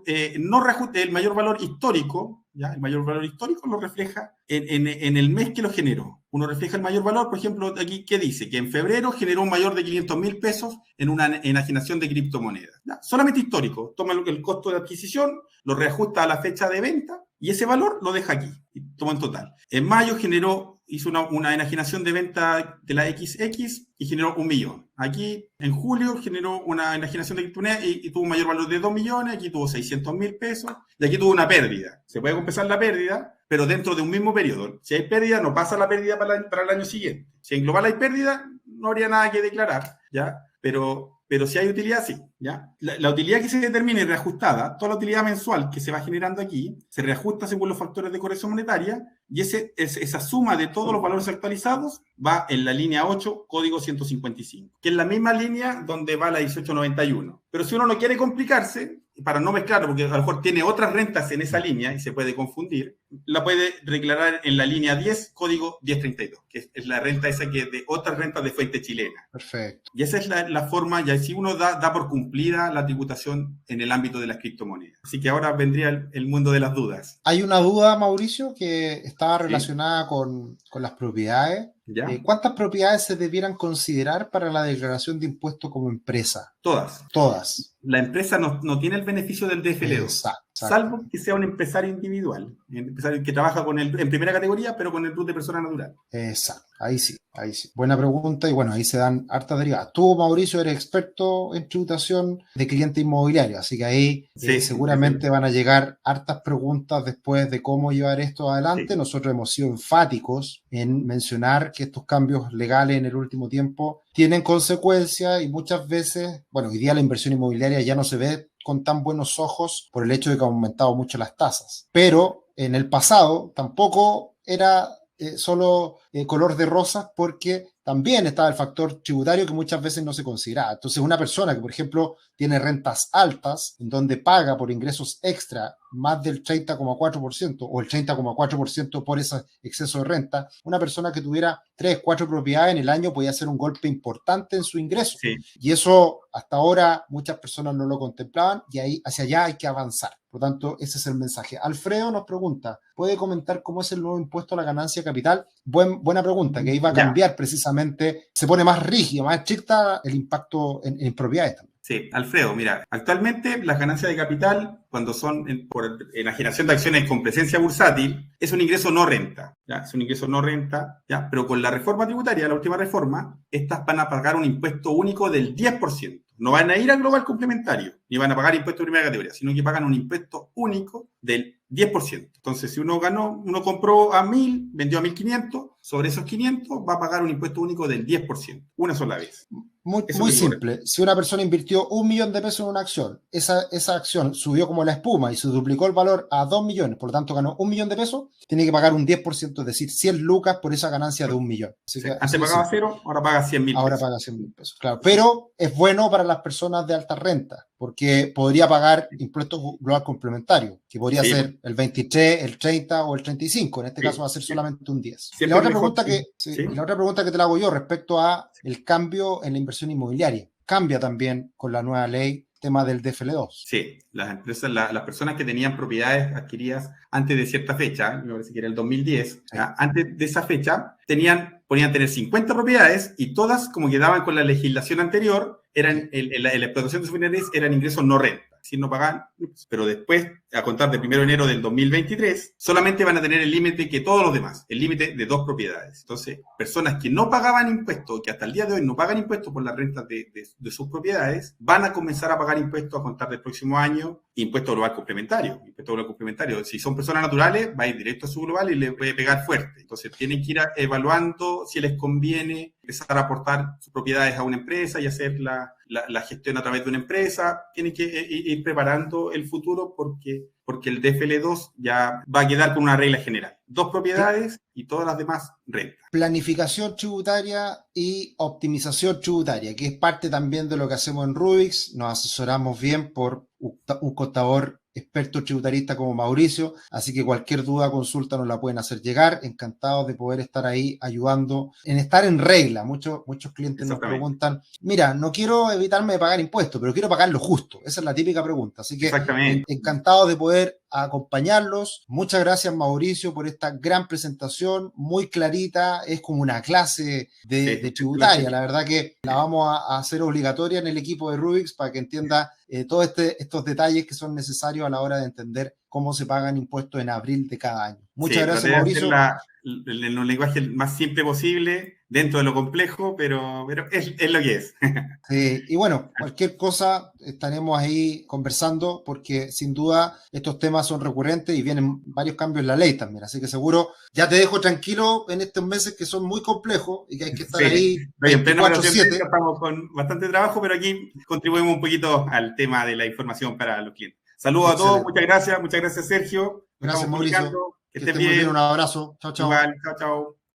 el mayor valor histórico, ¿ya? El mayor valor histórico lo refleja en el mes que lo generó. Uno refleja el mayor valor, por ejemplo, aquí, ¿qué dice? Que en febrero generó un mayor de 500.000 pesos en una enajenación de criptomonedas. ¿Ya? Solamente histórico. Toma el costo de adquisición, lo reajusta a la fecha de venta y ese valor lo deja aquí. Y toma en total. En mayo hizo una enajenación de venta de la XX y generó 1 millón. Aquí, en julio, generó una enajenación de criptomonedas y tuvo un mayor valor de 2 millones. Aquí tuvo 600.000 pesos. Y aquí tuvo una pérdida. Se puede compensar la pérdida, pero dentro de un mismo periodo. Si hay pérdida, no pasa la pérdida para el año siguiente. Si en global hay pérdida, no habría nada que declarar, ¿ya? Pero si hay utilidad, sí, ¿ya? La utilidad que se determine reajustada, toda la utilidad mensual que se va generando aquí, se reajusta según los factores de corrección monetaria y esa suma de todos los valores actualizados va en la línea 8, código 155, que es la misma línea donde va la 1891. Pero si uno no quiere complicarse, para no mezclarlo, porque a lo mejor tiene otras rentas en esa línea y se puede confundir, la puede declarar en la línea 10, código 1032, que es la renta esa que es de otras rentas de fuente chilena. Perfecto. Y esa es la forma, ya si uno da por cumplida la tributación en el ámbito de las criptomonedas. Así que ahora vendría el mundo de las dudas. Hay una duda, Mauricio, que estaba relacionada con las propiedades. ¿Cuántas propiedades se debieran considerar para la declaración de impuesto como empresa? Todas. La empresa no tiene el beneficio del DFL2. Exacto. Salvo que sea un empresario individual, un empresario que trabaja en primera categoría, pero con el plus de persona natural. Exacto, ahí sí. Buena pregunta y bueno, ahí se dan hartas derivadas. Tú, Mauricio, eres experto en tributación de cliente inmobiliario, así que ahí seguramente van a llegar hartas preguntas después de cómo llevar esto adelante. Sí. Nosotros hemos sido enfáticos en mencionar que estos cambios legales en el último tiempo tienen consecuencias y muchas veces, bueno, hoy día la inversión inmobiliaria ya no se ve con tan buenos ojos por el hecho de que han aumentado mucho las tasas. Pero en el pasado tampoco era solo color de rosas, porque también estaba el factor tributario que muchas veces no se consideraba. Entonces, una persona que, por ejemplo, tiene rentas altas, en donde paga por ingresos extra más del 30,4% o el 30,4% por ese exceso de renta, una persona que tuviera 3, 4 propiedades en el año podía hacer un golpe importante en su ingreso. Sí. Y eso hasta ahora muchas personas no lo contemplaban y ahí hacia allá hay que avanzar. Por lo tanto, ese es el mensaje. Alfredo nos pregunta, ¿puede comentar cómo es el nuevo impuesto a la ganancia capital? Buena pregunta, que iba a cambiar precisamente, se pone más rígido, más estricta el impacto en propiedades también. Sí, Alfredo, mira, actualmente las ganancias de capital, cuando son por enajenación de acciones con presencia bursátil, es un ingreso no renta, ¿ya? Es un ingreso no renta, ¿ya? Pero con la reforma tributaria, la última reforma, estas van a pagar un impuesto único del 10%. No van a ir al global complementario, ni van a pagar impuestos de primera categoría, sino que pagan un impuesto único del 10%. Entonces, si uno compró a 1.000, vendió a 1.500, sobre esos 500 va a pagar un impuesto único del 10%, una sola vez. Muy simple. Si una persona invirtió 1 millón de pesos en una acción, esa acción subió como la espuma y se duplicó el valor a 2 millones, por lo tanto ganó 1 millón de pesos, tiene que pagar un 10%, es decir, 100 lucas por esa ganancia de 1 millón. Así que, antes pagaba 0, ahora paga 100.000 pesos. Ahora paga 100.000 pesos, claro. Pero es bueno para las personas de alta renta, porque podría pagar impuestos global complementario, que podría ser el 23, el 30 o el 35. En este caso va a ser solamente un 10. Y la otra pregunta que te la hago yo respecto a el cambio en la inversión inmobiliaria. Cambia también con la nueva ley tema del DFL2. Sí, las empresas, las personas que tenían propiedades adquiridas antes de cierta fecha, me parece que era el 2010, antes de esa fecha, podían tener 50 propiedades y todas, como quedaban con la legislación anterior, la explotación de sus bienes eran ingresos no renta. Si no pagaban pero después, a contar del 1 de enero del 2023, solamente van a tener el límite que todos los demás, el límite de 2 propiedades. Entonces, personas que no pagaban impuestos, que hasta el día de hoy no pagan impuestos por las rentas de sus propiedades, van a comenzar a pagar impuestos a contar del próximo año, impuesto global complementario. Impuesto global complementario, si son personas naturales, va a ir directo a su global y le puede pegar fuerte. Entonces, tienen que ir evaluando si les conviene empezar a aportar sus propiedades a una empresa y hacer la gestión a través de una empresa. Tienen que ir preparando el futuro porque el DFL2 ya va a quedar con una regla general. 2 propiedades y todas las demás rentas. Planificación tributaria y optimización tributaria, que es parte también de lo que hacemos en Rubix. Nos asesoramos bien por un contador experto tributarista como Mauricio, así que cualquier duda, consulta nos la pueden hacer llegar. Encantados de poder estar ahí ayudando en estar en regla. Muchos clientes nos preguntan, mira, no quiero evitarme de pagar impuestos, pero quiero pagar lo justo. Esa es la típica pregunta, así que encantados de poder acompañarlos. Muchas gracias, Mauricio, por esta gran presentación, muy clarita. Es como una clase de tributaria. La verdad que la vamos a hacer obligatoria en el equipo de Rubix para que entienda todos estos detalles que son necesarios a la hora de entender cómo se pagan impuestos en abril de cada año. Muchas gracias, Mauricio. En un lenguaje más simple posible, dentro de lo complejo, pero es lo que es. Sí, y bueno, cualquier cosa estaremos ahí conversando porque sin duda estos temas son recurrentes y vienen varios cambios en la ley también, así que seguro ya te dejo tranquilo en estos meses que son muy complejos y que hay que estar ahí 24/7. Estamos con bastante trabajo, pero aquí contribuimos un poquito al tema de la información para los clientes. Saludos a todos, muchas gracias Sergio. Gracias, Mauricio. Que estés bien. Un abrazo. Chao, chao. Igual, chao, chao.